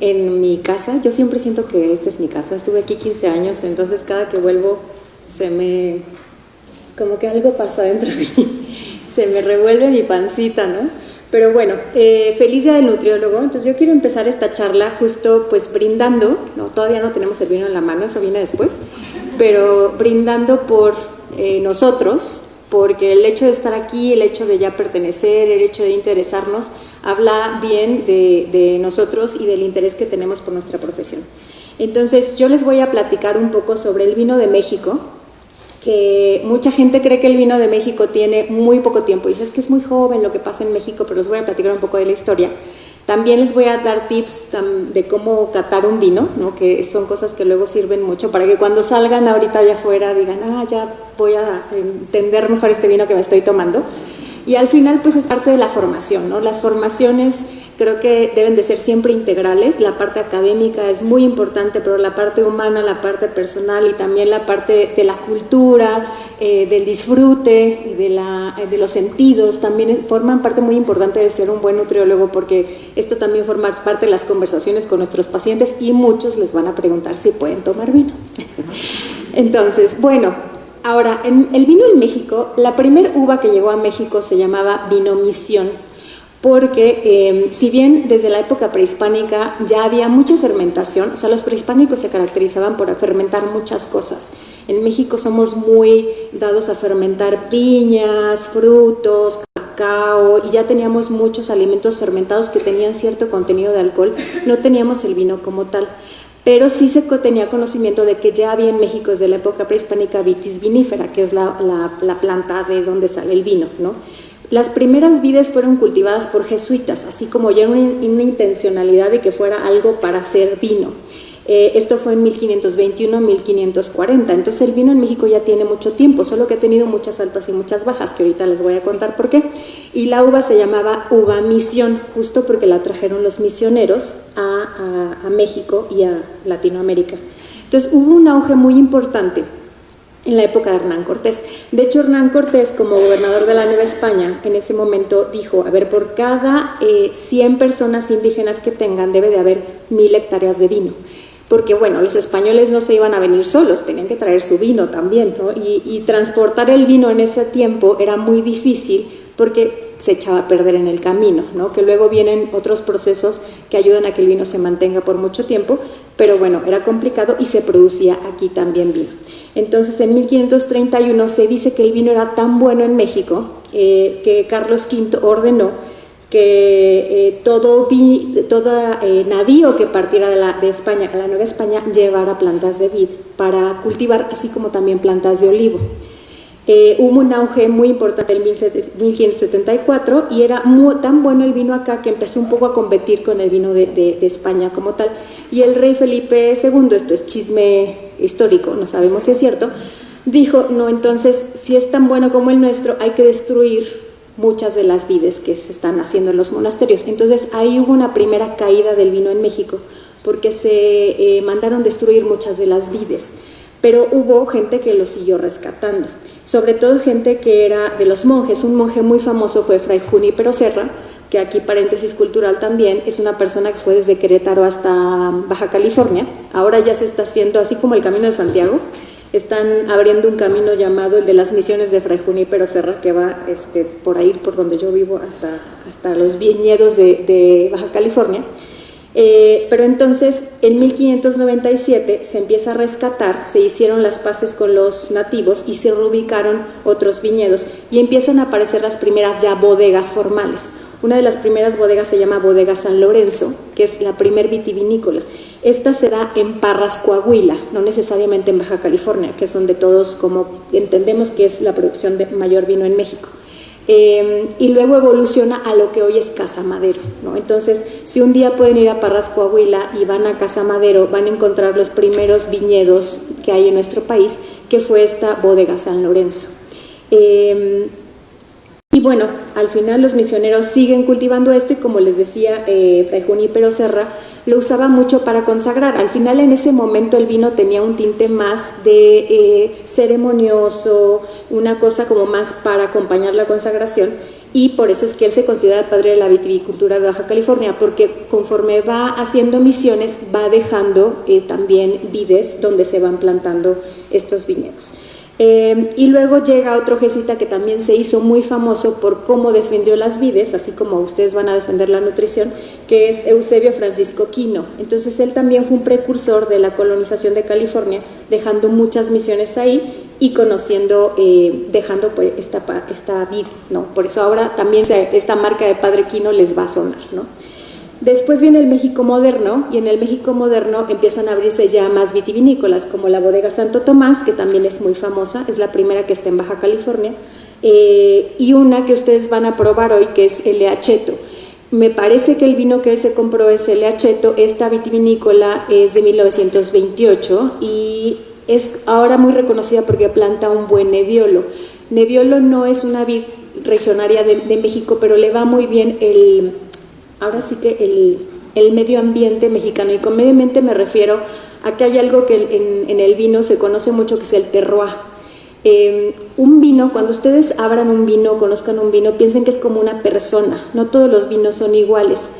en mi casa. Yo siempre siento que esta es mi casa. Estuve aquí 15 años, entonces cada que vuelvo como que algo pasa dentro de mí. Se me revuelve mi pancita, ¿no? Pero bueno, feliz día del nutriólogo. Entonces yo quiero empezar esta charla justo pues brindando, no, todavía no tenemos el vino en la mano, eso viene después, pero brindando por nosotros, porque el hecho de estar aquí, el hecho de ya pertenecer, el hecho de interesarnos, habla bien de nosotros y del interés que tenemos por nuestra profesión. Entonces, yo les voy a platicar un poco sobre el vino de México, que mucha gente cree que el vino de México tiene muy poco tiempo, y dice, es que es muy joven lo que pasa en México, pero les voy a platicar un poco de la historia. También les voy a dar tips de cómo catar un vino, ¿no? Que son cosas que luego sirven mucho para que cuando salgan ahorita allá afuera digan, ya voy a entender mejor este vino que me estoy tomando. Y al final pues es parte de la formación, ¿no? Las formaciones creo que deben de ser siempre integrales. La parte académica es muy importante, pero la parte humana, la parte personal y también la parte de la cultura, del disfrute y de los sentidos también forman parte muy importante de ser un buen nutriólogo, porque esto también forma parte de las conversaciones con nuestros pacientes y muchos les van a preguntar si pueden tomar vino. Entonces, bueno, ahora, el vino en México, la primer uva que llegó a México se llamaba Vinomisión, porque si bien desde la época prehispánica ya había mucha fermentación, o sea, los prehispánicos se caracterizaban por fermentar muchas cosas. En México somos muy dados a fermentar piñas, frutos, cacao, y ya teníamos muchos alimentos fermentados que tenían cierto contenido de alcohol, no teníamos el vino como tal. Pero sí se tenía conocimiento de que ya había en México desde la época prehispánica vitis vinífera, que es la planta de donde sale el vino, ¿no? Las primeras vides fueron cultivadas por jesuitas, así como ya una intencionalidad de que fuera algo para hacer vino. Esto fue en 1521-1540, entonces el vino en México ya tiene mucho tiempo, solo que ha tenido muchas altas y muchas bajas, que ahorita les voy a contar por qué. Y la uva se llamaba uva misión, justo porque la trajeron los misioneros a México y a Latinoamérica. Entonces hubo un auge muy importante en la época de Hernán Cortés. De hecho, Hernán Cortés, como gobernador de la Nueva España, en ese momento dijo, a ver, por cada 100 personas indígenas que tengan, debe de haber 1000 hectáreas de vino. Porque, bueno, los españoles no se iban a venir solos, tenían que traer su vino también, ¿no? Y transportar el vino en ese tiempo era muy difícil porque se echaba a perder en el camino, ¿no? Que luego vienen otros procesos que ayudan a que el vino se mantenga por mucho tiempo, pero bueno, era complicado y se producía aquí también vino. Entonces, en 1531 se dice que el vino era tan bueno en México que Carlos V ordenó que todo navío que partiera de España a la Nueva España llevara plantas de vid para cultivar, así como también plantas de olivo. Hubo un auge muy importante en 1574 y era tan bueno el vino acá que empezó un poco a competir con el vino de España como tal. Y el rey Felipe II, esto es chisme histórico, no sabemos si es cierto, dijo, no, entonces si es tan bueno como el nuestro hay que destruir muchas de las vides que se están haciendo en los monasterios. Entonces ahí hubo una primera caída del vino en México porque se mandaron destruir muchas de las vides, pero hubo gente que lo siguió rescatando, sobre todo gente que era de los monjes. Un monje muy famoso fue Fray Junípero Serra, que aquí paréntesis cultural también, es una persona que fue desde Querétaro hasta Baja California. Ahora ya se está haciendo, así como el Camino de Santiago, están abriendo un camino llamado el de las misiones de Fray Junípero Serra, que va por ahí, por donde yo vivo, hasta los viñedos de Baja California. Pero entonces en 1597 se empieza a rescatar, se hicieron las paces con los nativos y se reubicaron otros viñedos y empiezan a aparecer las primeras ya bodegas formales. Una de las primeras bodegas se llama Bodega San Lorenzo, que es la primer vitivinícola. Esta se da en Parras, Coahuila, no necesariamente en Baja California, que es donde todos como entendemos que es la producción de mayor vino en México. Y luego evoluciona a lo que hoy es Casa Madero, ¿no? Entonces, si un día pueden ir a Parras, Coahuila y van a Casa Madero, van a encontrar los primeros viñedos que hay en nuestro país, que fue esta Bodega San Lorenzo. Y bueno, al final los misioneros siguen cultivando esto y como les decía, Fray Junípero Serra lo usaba mucho para consagrar. Al final en ese momento el vino tenía un tinte más de ceremonioso, una cosa como más para acompañar la consagración y por eso es que él se considera el padre de la viticultura de Baja California, porque conforme va haciendo misiones va dejando también vides donde se van plantando estos viñedos. Y luego llega otro jesuita que también se hizo muy famoso por cómo defendió las vides, así como ustedes van a defender la nutrición, que es Eusebio Francisco Quino. Entonces él también fue un precursor de la colonización de California, dejando muchas misiones ahí y conociendo, dejando pues, esta vid, ¿no? Por eso ahora también esta marca de Padre Quino les va a sonar, ¿no? Después viene el México moderno y en el México moderno empiezan a abrirse ya más vitivinícolas como la Bodega Santo Tomás, que también es muy famosa, es la primera que está en Baja California, y una que ustedes van a probar hoy que es L.A. Cheto. Me parece que el vino que hoy se compró es L.A. Cheto, esta vitivinícola es de 1928 y es ahora muy reconocida porque planta un buen Nebbiolo. Nebbiolo no es una vid regionaria de México, pero le va muy bien ahora sí que el medio ambiente mexicano, y con medio ambiente me refiero a que hay algo que en el vino se conoce mucho, que es el terroir. Un vino, cuando ustedes abran un vino, conozcan un vino, piensen que es como una persona, no todos los vinos son iguales,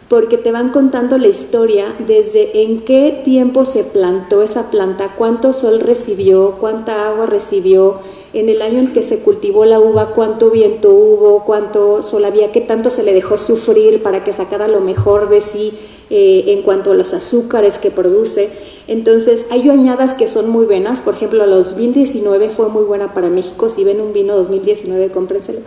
porque te van contando la historia desde en qué tiempo se plantó esa planta, cuánto sol recibió, cuánta agua recibió, en el año en que se cultivó la uva, cuánto viento hubo, cuánto sol había, qué tanto se le dejó sufrir para que sacara lo mejor de sí en cuanto a los azúcares que produce. Entonces hay añadas que son muy buenas, por ejemplo, la 2019 fue muy buena para México, si ven un vino 2019 cómprenselo.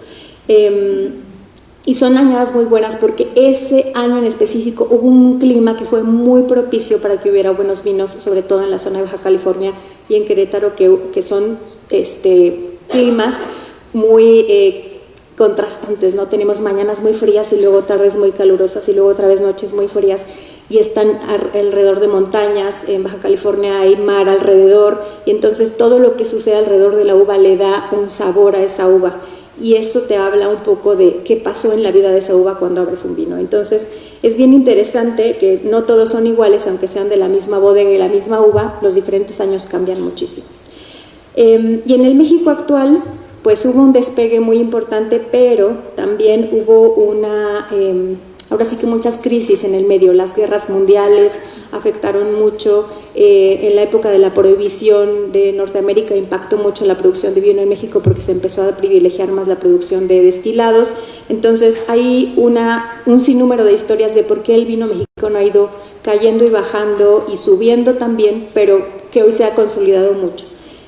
Y son añadas muy buenas porque ese año en específico hubo un clima que fue muy propicio para que hubiera buenos vinos, sobre todo en la zona de Baja California y en Querétaro, que son climas muy contrastantes, ¿no? Tenemos mañanas muy frías y luego tardes muy calurosas y luego otra vez noches muy frías y están alrededor de montañas. En Baja California hay mar alrededor y entonces todo lo que sucede alrededor de la uva le da un sabor a esa uva. Y eso te habla un poco de qué pasó en la vida de esa uva cuando abres un vino. Entonces es bien interesante que no todos son iguales, aunque sean de la misma bodega y la misma uva, los diferentes años cambian muchísimo. Y en el México actual, pues hubo un despegue muy importante, pero también hubo ahora sí que muchas crisis en el medio. Las guerras mundiales afectaron mucho, en la época de la prohibición de Norteamérica impactó mucho la producción de vino en México porque se empezó a privilegiar más la producción de destilados. Entonces hay un sinnúmero de historias de por qué el vino mexicano ha ido cayendo y bajando y subiendo también, pero que hoy se ha consolidado mucho.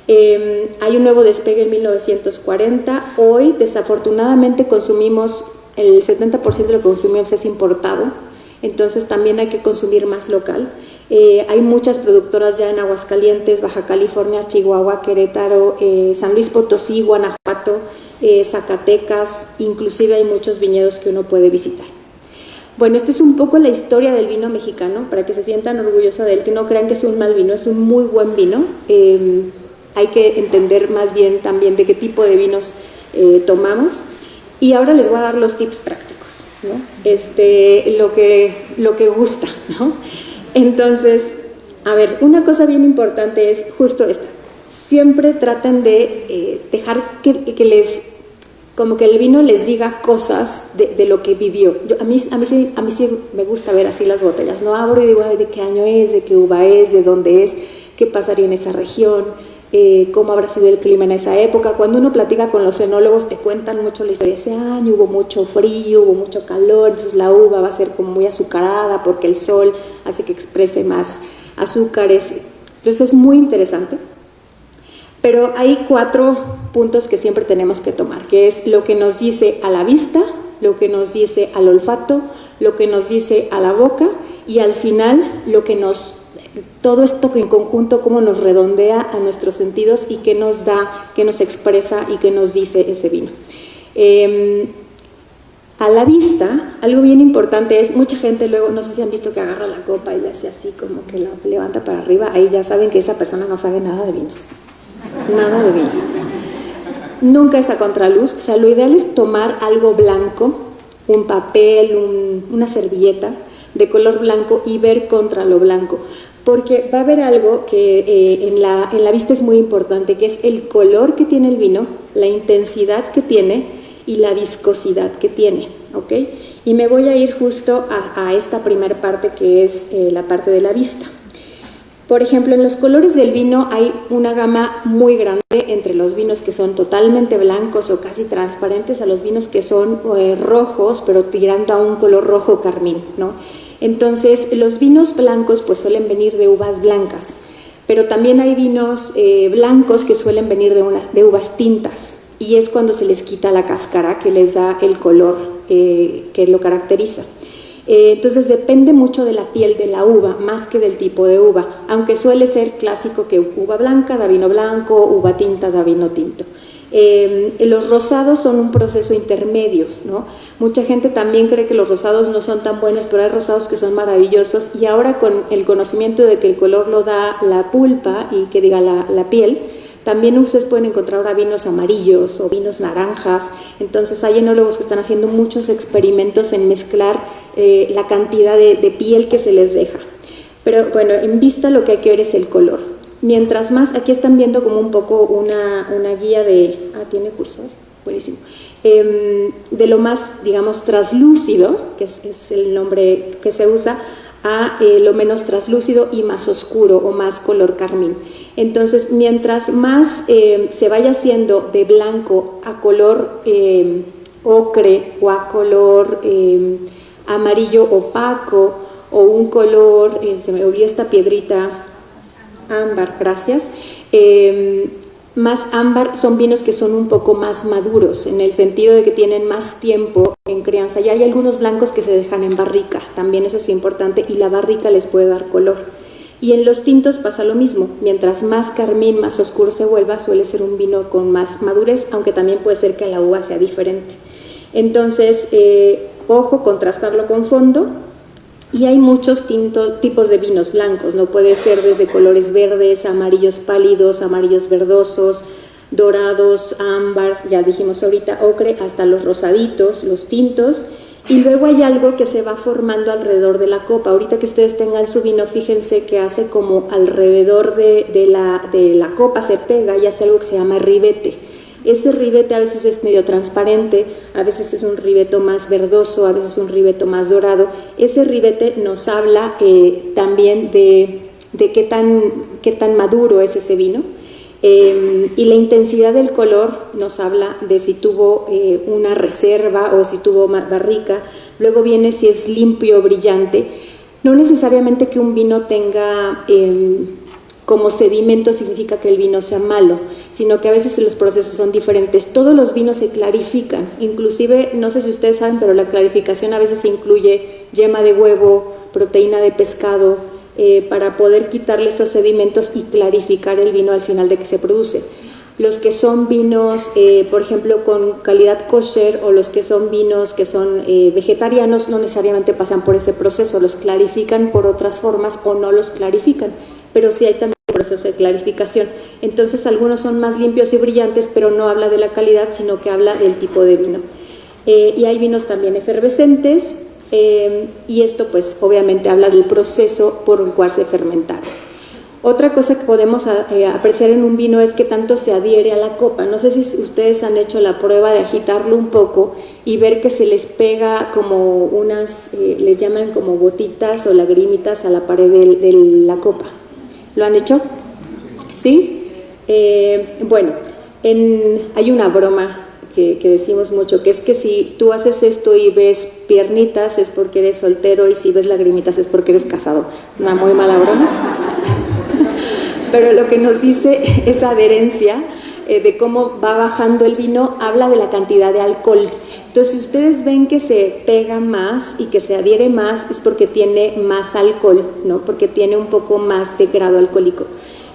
Hay un nuevo despegue en 1940, hoy desafortunadamente consumimos, el 70% de lo que consumimos es importado, entonces también hay que consumir más local. Hay muchas productoras ya en Aguascalientes, Baja California, Chihuahua, Querétaro, San Luis Potosí, Guanajuato, Zacatecas, inclusive hay muchos viñedos que uno puede visitar. Bueno, esta es un poco la historia del vino mexicano, para que se sientan orgullosos de él, que no crean que es un mal vino, es un muy buen vino. Hay que entender más bien también de qué tipo de vinos tomamos. Y ahora les voy a dar los tips prácticos, ¿no? Lo que gusta, ¿no? Entonces, a ver, una cosa bien importante es justo esta. Siempre traten de dejar que les, como que el vino les diga cosas de lo que vivió. A mí sí me gusta ver así las botellas. No abro y digo, de qué año es, de qué uva es, de dónde es, qué pasaría en esa región. cómo habrá sido el clima en esa época. Cuando uno platica con los enólogos te cuentan mucho la historia. Ese año hubo mucho frío, hubo mucho calor, entonces la uva va a ser como muy azucarada porque el sol hace que exprese más azúcares. Entonces es muy interesante. Pero hay 4 puntos que siempre tenemos que tomar, que es lo que nos dice a la vista, lo que nos dice al olfato, lo que nos dice a la boca y al final lo que todo esto en conjunto, cómo nos redondea a nuestros sentidos y qué nos da, qué nos expresa y qué nos dice ese vino. A la vista, algo bien importante es, mucha gente luego, no sé si han visto que agarra la copa y le hace así como que la levanta para arriba, ahí ya saben que esa persona no sabe nada de vinos. Nada de vinos. Nunca es a contraluz, o sea, lo ideal es tomar algo blanco, un papel, una servilleta de color blanco y ver contra lo blanco, porque va a haber algo que en la vista es muy importante, que es el color que tiene el vino, la intensidad que tiene y la viscosidad que tiene, ¿ok? Y me voy a ir justo a esta primera parte que es la parte de la vista. Por ejemplo, en los colores del vino hay una gama muy grande entre los vinos que son totalmente blancos o casi transparentes a los vinos que son rojos, pero tirando a un color rojo carmín, ¿no? Entonces, los vinos blancos pues suelen venir de uvas blancas, pero también hay vinos blancos que suelen venir de uvas tintas, y es cuando se les quita la cáscara que les da el color que lo caracteriza. Entonces depende mucho de la piel de la uva, más que del tipo de uva, aunque suele ser clásico que uva blanca da vino blanco, uva tinta da vino tinto. Los rosados son un proceso intermedio, ¿no? Mucha gente también cree que los rosados no son tan buenos, pero hay rosados que son maravillosos, y ahora con el conocimiento de que el color lo da la pulpa y que diga la piel, también ustedes pueden encontrar ahora vinos amarillos o vinos naranjas. Entonces hay enólogos que están haciendo muchos experimentos en mezclar la cantidad de piel que se les deja. Pero bueno, en vista lo que hay que ver es el color. Mientras más, aquí están viendo como un poco una guía de... ¿tiene cursor? Buenísimo. De lo más, digamos, traslúcido, que es el nombre que se usa, a lo menos traslúcido y más oscuro o más color carmín. Entonces, mientras más se vaya haciendo de blanco a color ocre o a color amarillo opaco o un color, se me olvidó esta piedrita, ámbar, gracias, más ámbar, son vinos que son un poco más maduros, en el sentido de que tienen más tiempo en crianza. Y hay algunos blancos que se dejan en barrica, también eso es importante, y la barrica les puede dar color. Y en los tintos pasa lo mismo, mientras más carmín, más oscuro se vuelva, suele ser un vino con más madurez, aunque también puede ser que la uva sea diferente. Entonces, ojo, contrastarlo con fondo. Y hay muchos tipos de vinos blancos, ¿no? Puede ser desde colores verdes, amarillos pálidos, amarillos verdosos, dorados, ámbar, ya dijimos ahorita, ocre, hasta los rosaditos, los tintos. Y luego hay algo que se va formando alrededor de la copa. Ahorita que ustedes tengan su vino, fíjense que hace como alrededor de la copa se pega y hace algo que se llama ribete. Ese ribete a veces es medio transparente, a veces es un ribeto más verdoso, a veces un ribeto más dorado. Ese ribete nos habla también de qué tan maduro es ese vino, y la intensidad del color nos habla de si tuvo una reserva o si tuvo barrica. Luego viene si es limpio, brillante. No necesariamente que un vino tenga como sedimento significa que el vino sea malo, sino que a veces los procesos son diferentes. Todos los vinos se clarifican, inclusive, no sé si ustedes saben, pero la clarificación a veces incluye yema de huevo, proteína de pescado, para poder quitarle esos sedimentos y clarificar el vino al final de que se produce. Los que son vinos, por ejemplo, con calidad kosher, o los que son vinos que son vegetarianos, no necesariamente pasan por ese proceso, los clarifican por otras formas o no los clarifican, pero sí hay también proceso de clarificación. Entonces algunos son más limpios y brillantes, pero no habla de la calidad, sino que habla del tipo de vino. Y hay vinos también efervescentes, y esto pues obviamente habla del proceso por el cual se fermentaron. Otra cosa que podemos apreciar en un vino es que tanto se adhiere a la copa. No sé si ustedes han hecho la prueba de agitarlo un poco y ver que se les pega como unas, les llaman como gotitas o lagrimitas a la pared de la copa. ¿Lo han hecho? ¿Sí? Bueno, hay una broma que decimos mucho, que es que si tú haces esto y ves piernitas es porque eres soltero, y si ves lagrimitas es porque eres casado. Una muy mala broma. Pero lo que nos dice esa adherencia de cómo va bajando el vino, habla de la cantidad de alcohol. Entonces, si ustedes ven que se pega más y que se adhiere más, es porque tiene más alcohol, ¿no? Porque tiene un poco más de grado alcohólico.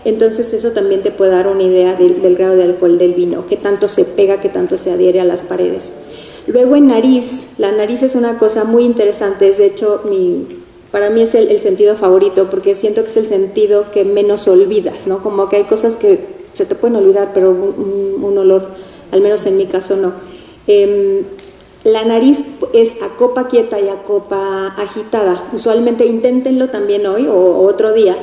Entonces, eso también te puede dar una idea del grado de alcohol del vino, qué tanto se pega, qué tanto se adhiere a las paredes. Luego, en nariz, la nariz es una cosa muy interesante, es de hecho para mí es el sentido favorito, porque siento que es el sentido que menos olvidas, ¿no? Como que hay cosas que se te pueden olvidar, pero un olor, al menos en mi caso, no. La nariz es a copa quieta y a copa agitada. Usualmente inténtenlo también hoy o otro día.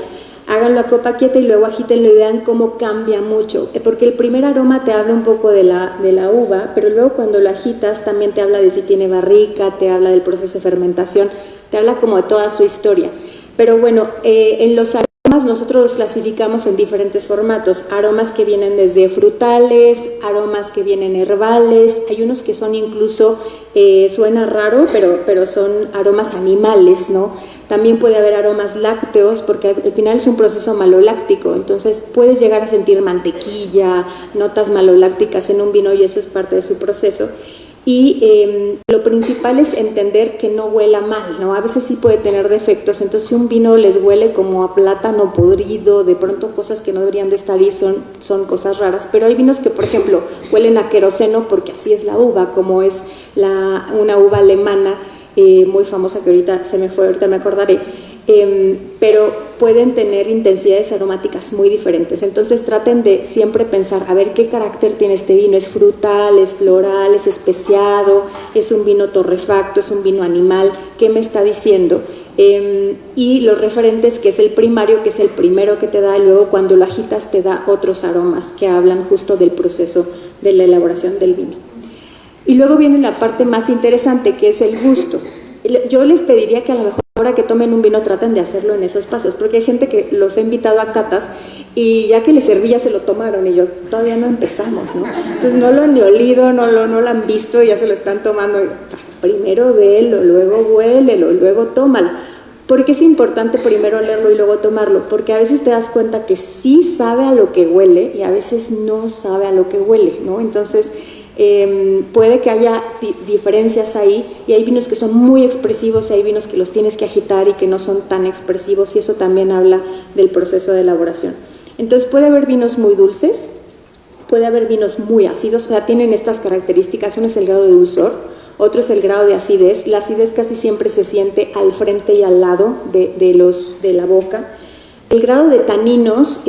Háganlo a copa quieta y luego agítenlo y vean cómo cambia mucho. Porque el primer aroma te habla un poco de la uva, pero luego cuando lo agitas también te habla de si tiene barrica, te habla del proceso de fermentación, te habla como de toda su historia. Pero bueno, en los aromas nosotros los clasificamos en diferentes formatos. Aromas que vienen desde frutales, aromas que vienen herbales, hay unos que son incluso, suena raro, pero son aromas animales, ¿no? También puede haber aromas lácteos, porque al final es un proceso maloláctico, entonces puedes llegar a sentir mantequilla, notas malolácticas en un vino y eso es parte de su proceso. Y lo principal es entender que no huela mal, ¿no? A veces sí puede tener defectos, entonces si un vino les huele como a plátano podrido, de pronto cosas que no deberían de estar ahí son cosas raras, pero hay vinos que, por ejemplo, huelen a queroseno porque así es la uva, como es una uva alemana muy famosa que ahorita se me fue, ahorita me acordaré, pero pueden tener intensidades aromáticas muy diferentes. Entonces traten de siempre pensar, a ver qué carácter tiene este vino, es frutal, es floral, es especiado, es un vino torrefacto, es un vino animal, ¿qué me está diciendo? Y los referentes, que es el primario, que es el primero que te da, y luego cuando lo agitas te da otros aromas que hablan justo del proceso de la elaboración del vino. Y luego viene la parte más interesante, que es el gusto. Yo les pediría que a lo mejor ahora que tomen un vino traten de hacerlo en esos pasos, porque hay gente que los he invitado a catas y ya que les serví ya se lo tomaron y yo, todavía no empezamos, ¿no? Entonces no lo han ni olido, no lo han visto, ya se lo están tomando. Primero véelo, luego huélelo, luego tómalo. ¿Por qué es importante primero olerlo y luego tomarlo? Porque a veces te das cuenta que sí sabe a lo que huele y a veces no sabe a lo que huele, ¿no? Entonces puede que haya diferencias ahí, y hay vinos que son muy expresivos y hay vinos que los tienes que agitar y que no son tan expresivos, y eso también habla del proceso de elaboración. Entonces puede haber vinos muy dulces, puede haber vinos muy ácidos, o sea, tienen estas características. Uno es el grado de dulzor, otro es el grado de acidez. La acidez casi siempre se siente al frente y al lado de la boca. El grado de taninos,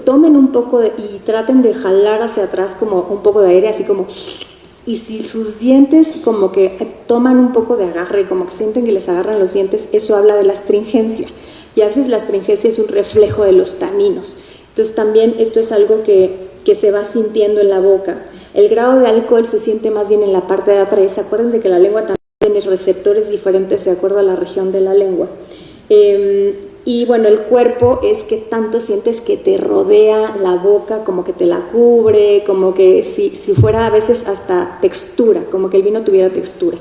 tomen un poco y traten de jalar hacia atrás como un poco de aire, así como, y si sus dientes como que toman un poco de agarre, como que sienten que les agarran los dientes, eso habla de la astringencia, y a veces la astringencia es un reflejo de los taninos. Entonces también esto es algo que se va sintiendo en la boca. El grado de alcohol se siente más bien en la parte de atrás. Acuérdense que la lengua también tiene receptores diferentes de acuerdo a la región de la lengua. Y bueno, el cuerpo es que tanto sientes que te rodea la boca, como que te la cubre, como que si fuera a veces hasta textura, como que el vino tuviera textura.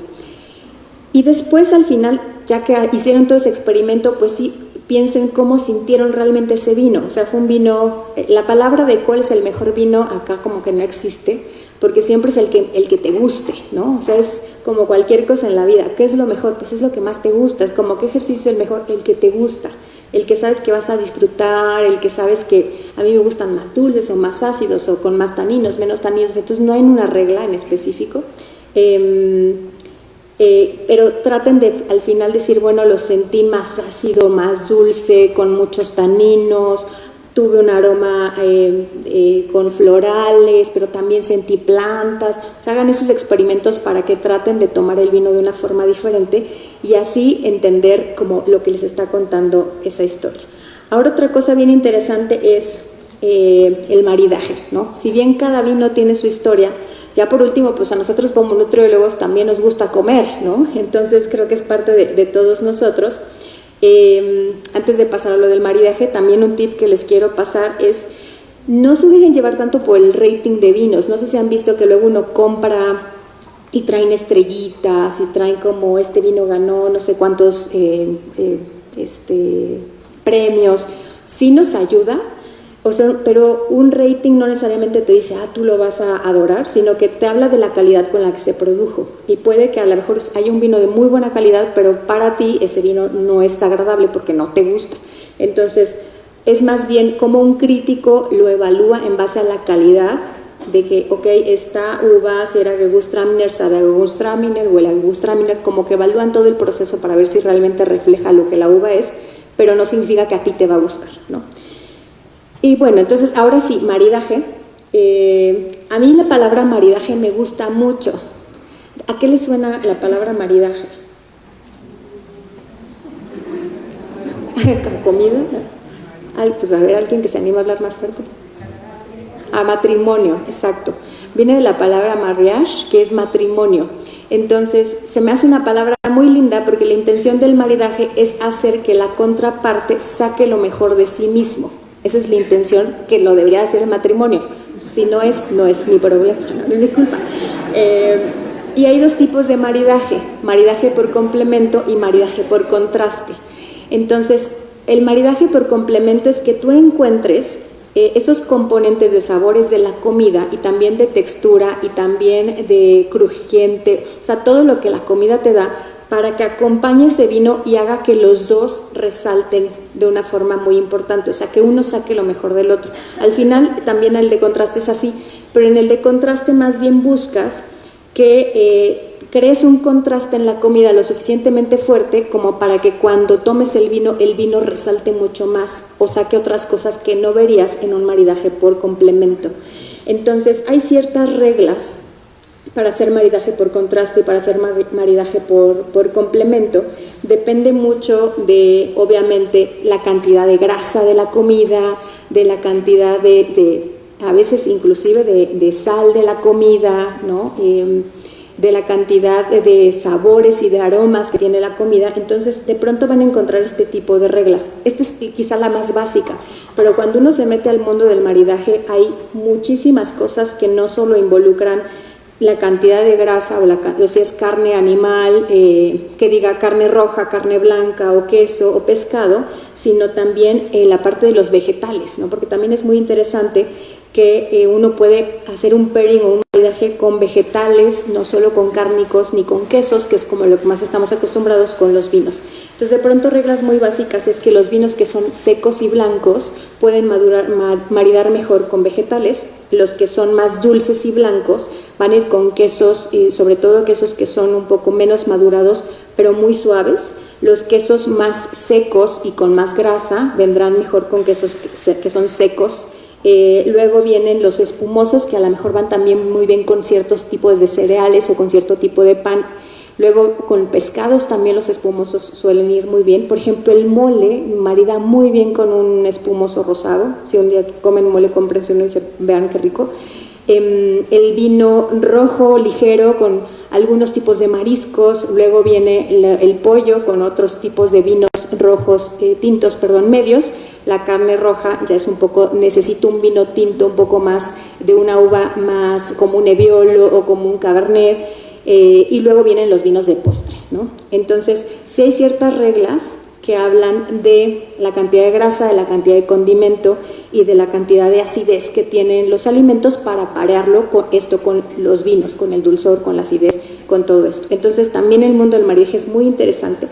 Y después al final, ya que hicieron todo ese experimento, pues sí, piensen cómo sintieron realmente ese vino. O sea, fue un vino, la palabra de cuál es el mejor vino acá como que no existe, porque siempre es el que te guste, ¿no? O sea, es como cualquier cosa en la vida. ¿Qué es lo mejor? Pues es lo que más te gusta. Es como, ¿qué ejercicio es el mejor? El que te gusta, el que sabes que vas a disfrutar, el que sabes que a mí me gustan más dulces o más ácidos o con más taninos, menos taninos. Entonces no hay una regla en específico. Pero traten de al final decir, bueno, lo sentí más ácido, más dulce, con muchos taninos, tuve un aroma con florales, pero también sentí plantas. O sea, hagan esos experimentos para que traten de tomar el vino de una forma diferente y así entender como lo que les está contando esa historia. Ahora otra cosa bien interesante es el maridaje, ¿no? Si bien cada vino tiene su historia, ya por último, pues a nosotros como nutriólogos también nos gusta comer, ¿no? Entonces creo que es parte de todos nosotros. Antes de pasar a lo del maridaje, también un tip que les quiero pasar es no se dejen llevar tanto por el rating de vinos. No sé si han visto que luego uno compra y traen estrellitas y traen como este vino ganó no sé cuántos premios. Sí nos ayuda, o sea, pero un rating no necesariamente te dice, tú lo vas a adorar, sino que te habla de la calidad con la que se produjo. Y puede que a lo mejor haya un vino de muy buena calidad, pero para ti ese vino no es agradable porque no te gusta. Entonces, es más bien como un crítico lo evalúa en base a la calidad de que, ok, esta uva, si era Gewürztraminer, sabe a Gewürztraminer, huele a Gewürztraminer, como que evalúan todo el proceso para ver si realmente refleja lo que la uva es, pero no significa que a ti te va a gustar, ¿no? Y bueno, entonces ahora sí, maridaje. A mí la palabra maridaje me gusta mucho. ¿A qué le suena la palabra maridaje? ¿A comida? Ay, pues a ver, alguien que se anime a hablar más fuerte. A matrimonio, exacto. Viene de la palabra mariage, que es matrimonio. Entonces, se me hace una palabra muy linda porque la intención del maridaje es hacer que la contraparte saque lo mejor de sí mismo. Esa es la intención que lo debería hacer el matrimonio. Si no es mi problema, no, disculpa. Y hay dos tipos de maridaje: maridaje por complemento y maridaje por contraste. Entonces, el maridaje por complemento es que tú encuentres esos componentes de sabores de la comida y también de textura y también de crujiente, o sea, todo lo que la comida te da para que acompañe ese vino y haga que los dos resalten de una forma muy importante, o sea, que uno saque lo mejor del otro. Al final también el de contraste es así, pero en el de contraste más bien buscas que crees un contraste en la comida lo suficientemente fuerte como para que cuando tomes el vino resalte mucho más o saque otras cosas que no verías en un maridaje por complemento. Entonces hay ciertas reglas para hacer maridaje por contraste y para hacer maridaje por complemento. Depende mucho de, obviamente, la cantidad de grasa de la comida, de la cantidad a veces inclusive de sal de la comida, ¿no? De la cantidad de sabores y de aromas que tiene la comida. Entonces de pronto van a encontrar este tipo de reglas. Esta es quizá la más básica, pero cuando uno se mete al mundo del maridaje hay muchísimas cosas que no solo involucran la cantidad de grasa o si es carne animal, que diga carne roja, carne blanca o queso o pescado, sino también la parte de los vegetales, ¿no? Porque también es muy interesante que uno puede hacer un pairing o un maridaje con vegetales, no solo con cárnicos ni con quesos, que es como lo que más estamos acostumbrados con los vinos. Entonces, de pronto, reglas muy básicas es que los vinos que son secos y blancos pueden maridar mejor con vegetales, los que son más dulces y blancos van a ir con quesos, sobre todo quesos que son un poco menos madurados, pero muy suaves. Los quesos más secos y con más grasa vendrán mejor con quesos que son secos. Luego vienen los espumosos, que a lo mejor van también muy bien con ciertos tipos de cereales o con cierto tipo de pan. Luego con pescados también los espumosos suelen ir muy bien. Por ejemplo, el mole marida muy bien con un espumoso rosado. Si un día comen mole, cómprense uno y vean qué rico. El vino rojo ligero con algunos tipos de mariscos. Luego viene el pollo con otros tipos de vinos rojos, tintos, medios. La carne roja ya es un poco, necesito un vino tinto un poco más de una uva más como un Nebbiolo o como un Cabernet, y luego vienen los vinos de postre, ¿no? Entonces, sí hay ciertas reglas que hablan de la cantidad de grasa, de la cantidad de condimento y de la cantidad de acidez que tienen los alimentos para parearlo con los vinos, con el dulzor, con la acidez, con todo esto. Entonces, también el mundo del maridaje es muy interesante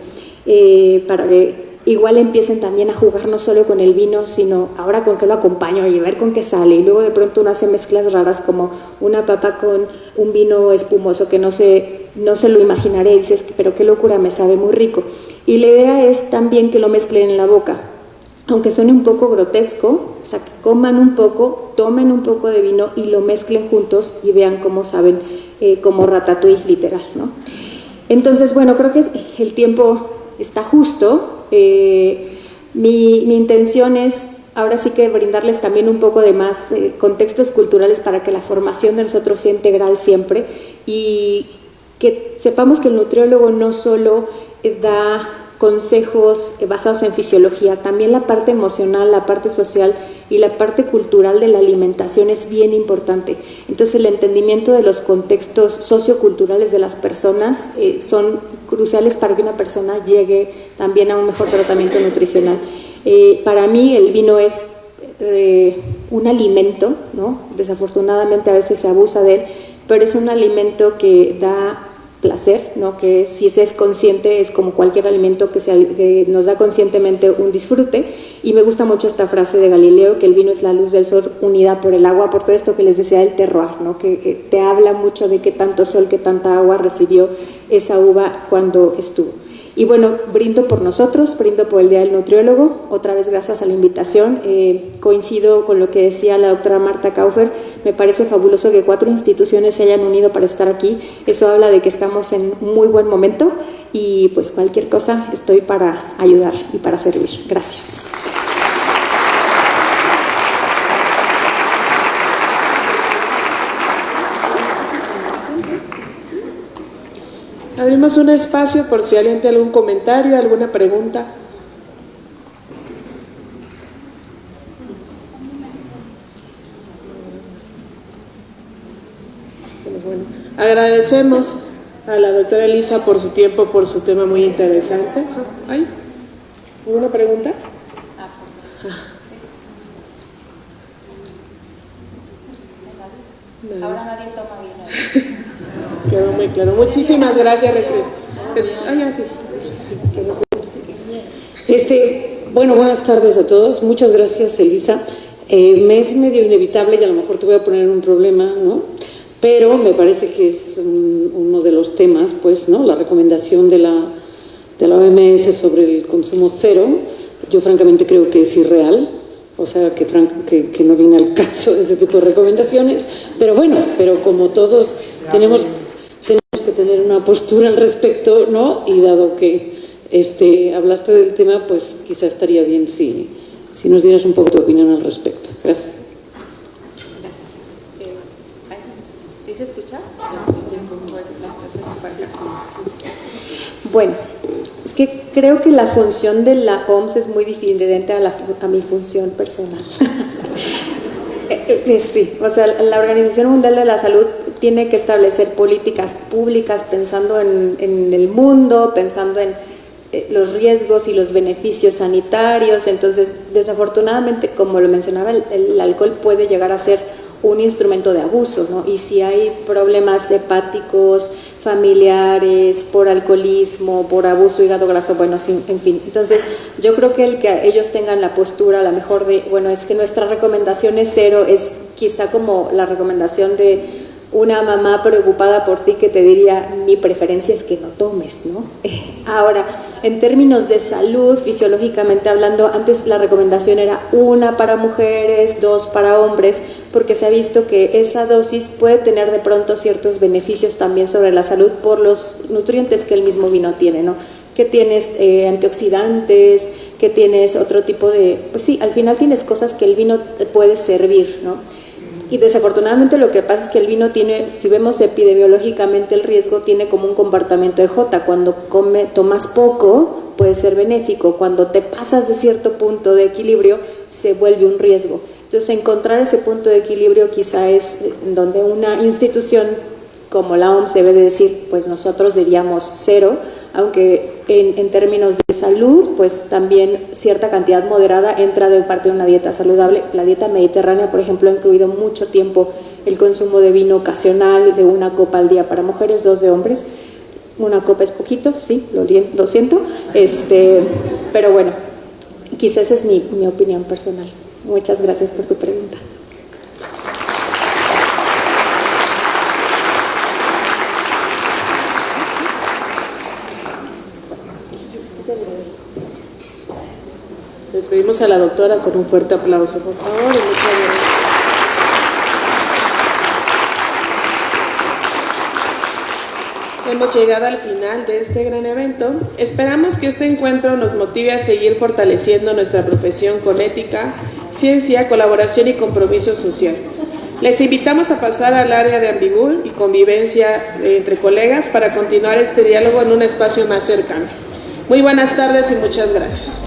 para que igual empiecen también a jugar no solo con el vino, sino ahora con qué lo acompaño y ver con qué sale. Y luego de pronto uno hace mezclas raras como una papa con un vino espumoso que no se lo imaginaré y dices, pero qué locura, me sabe muy rico. Y la idea es también que lo mezclen en la boca, aunque suene un poco grotesco, o sea, que coman un poco, tomen un poco de vino y lo mezclen juntos y vean cómo saben, como ratatouille literal, ¿no? Entonces, bueno, creo que el tiempo está justo. Mi intención es ahora sí que brindarles también un poco de más contextos culturales para que la formación de nosotros sea integral siempre y que sepamos que el nutriólogo no solo da consejos basados en fisiología, también la parte emocional, la parte social y la parte cultural de la alimentación es bien importante. Entonces el entendimiento de los contextos socioculturales de las personas son cruciales para que una persona llegue también a un mejor tratamiento nutricional. Para mí el vino es un alimento, ¿no? Desafortunadamente a veces se abusa de él, pero es un alimento que da placer, ¿no? Que si se es consciente es como cualquier alimento que nos da conscientemente un disfrute. Y me gusta mucho esta frase de Galileo, que el vino es la luz del sol unida por el agua, por todo esto que les decía del terroir, ¿no? Que te habla mucho de qué tanto sol, qué tanta agua recibió esa uva cuando estuvo. Y bueno, brindo por nosotros, brindo por el Día del Nutriólogo. Otra vez gracias a la invitación. Coincido con lo que decía la doctora Marta Kaufer. Me parece fabuloso que 4 instituciones se hayan unido para estar aquí. Eso habla de que estamos en muy buen momento y pues cualquier cosa estoy para ayudar y para servir. Gracias. Abrimos un espacio por si alguien tiene algún comentario, alguna pregunta. Bueno, agradecemos a la doctora Elisa por su tiempo, por su tema muy interesante. ¿Hay alguna pregunta? Ahora nadie toma vino. Quedó muy claro. Muchísimas gracias, Bueno, buenas tardes a todos. Muchas gracias, Elisa. Me es medio inevitable y a lo mejor te voy a poner en un problema, ¿no? Pero me parece que es uno de los temas, pues, ¿no? La recomendación de la OMS sobre el consumo cero, yo francamente creo que es irreal. O sea, que no viene al caso de ese tipo de recomendaciones. Pero bueno, como todos tenemos que tener una postura al respecto, ¿no? Y dado que hablaste del tema, pues quizá estaría bien si nos dieras un poco tu opinión al respecto. Gracias. Gracias. ¿Sí se escucha? Bueno, es que creo que la función de la OMS es muy diferente a mi función personal. Sí, o sea, la Organización Mundial de la Salud tiene que establecer políticas públicas pensando en el mundo, pensando en los riesgos y los beneficios sanitarios. Entonces, desafortunadamente, como lo mencionaba, el alcohol puede llegar a ser un instrumento de abuso, ¿no? Y si hay problemas hepáticos, familiares, por alcoholismo, por abuso hígado graso, bueno, sí, en fin. Entonces, yo creo que el que ellos tengan la postura, a lo mejor de, bueno, es que nuestra recomendación es cero, es quizá como la recomendación de una mamá preocupada por ti que te diría, mi preferencia es que no tomes, ¿no? Ahora, en términos de salud, fisiológicamente hablando, antes la recomendación era 1 para mujeres, 2 para hombres, porque se ha visto que esa dosis puede tener de pronto ciertos beneficios también sobre la salud por los nutrientes que el mismo vino tiene, ¿no? Que tienes antioxidantes, que tienes otro tipo de, pues sí, al final tienes cosas que el vino te puede servir, ¿no? Y desafortunadamente lo que pasa es que el vino tiene, si vemos epidemiológicamente el riesgo, tiene como un comportamiento de J. Cuando tomas poco puede ser benéfico, cuando te pasas de cierto punto de equilibrio se vuelve un riesgo. Entonces encontrar ese punto de equilibrio quizá es donde una institución como la OMS debe de decir, pues nosotros diríamos 0, aunque en términos de salud, pues también cierta cantidad moderada entra de parte de una dieta saludable. La dieta mediterránea, por ejemplo, ha incluido mucho tiempo el consumo de vino ocasional, de 1 copa al día para mujeres, 2 de hombres. 1 copa es poquito, sí, lo siento, pero bueno, quizás esa es mi opinión personal. Muchas gracias por tu pregunta. Despedimos a la doctora con un fuerte aplauso, por favor. Y muchas gracias. Hemos llegado al final de este gran evento. Esperamos que este encuentro nos motive a seguir fortaleciendo nuestra profesión con ética, ciencia, colaboración y compromiso social. Les invitamos a pasar al área de ambigú y convivencia entre colegas para continuar este diálogo en un espacio más cercano. Muy buenas tardes y muchas gracias.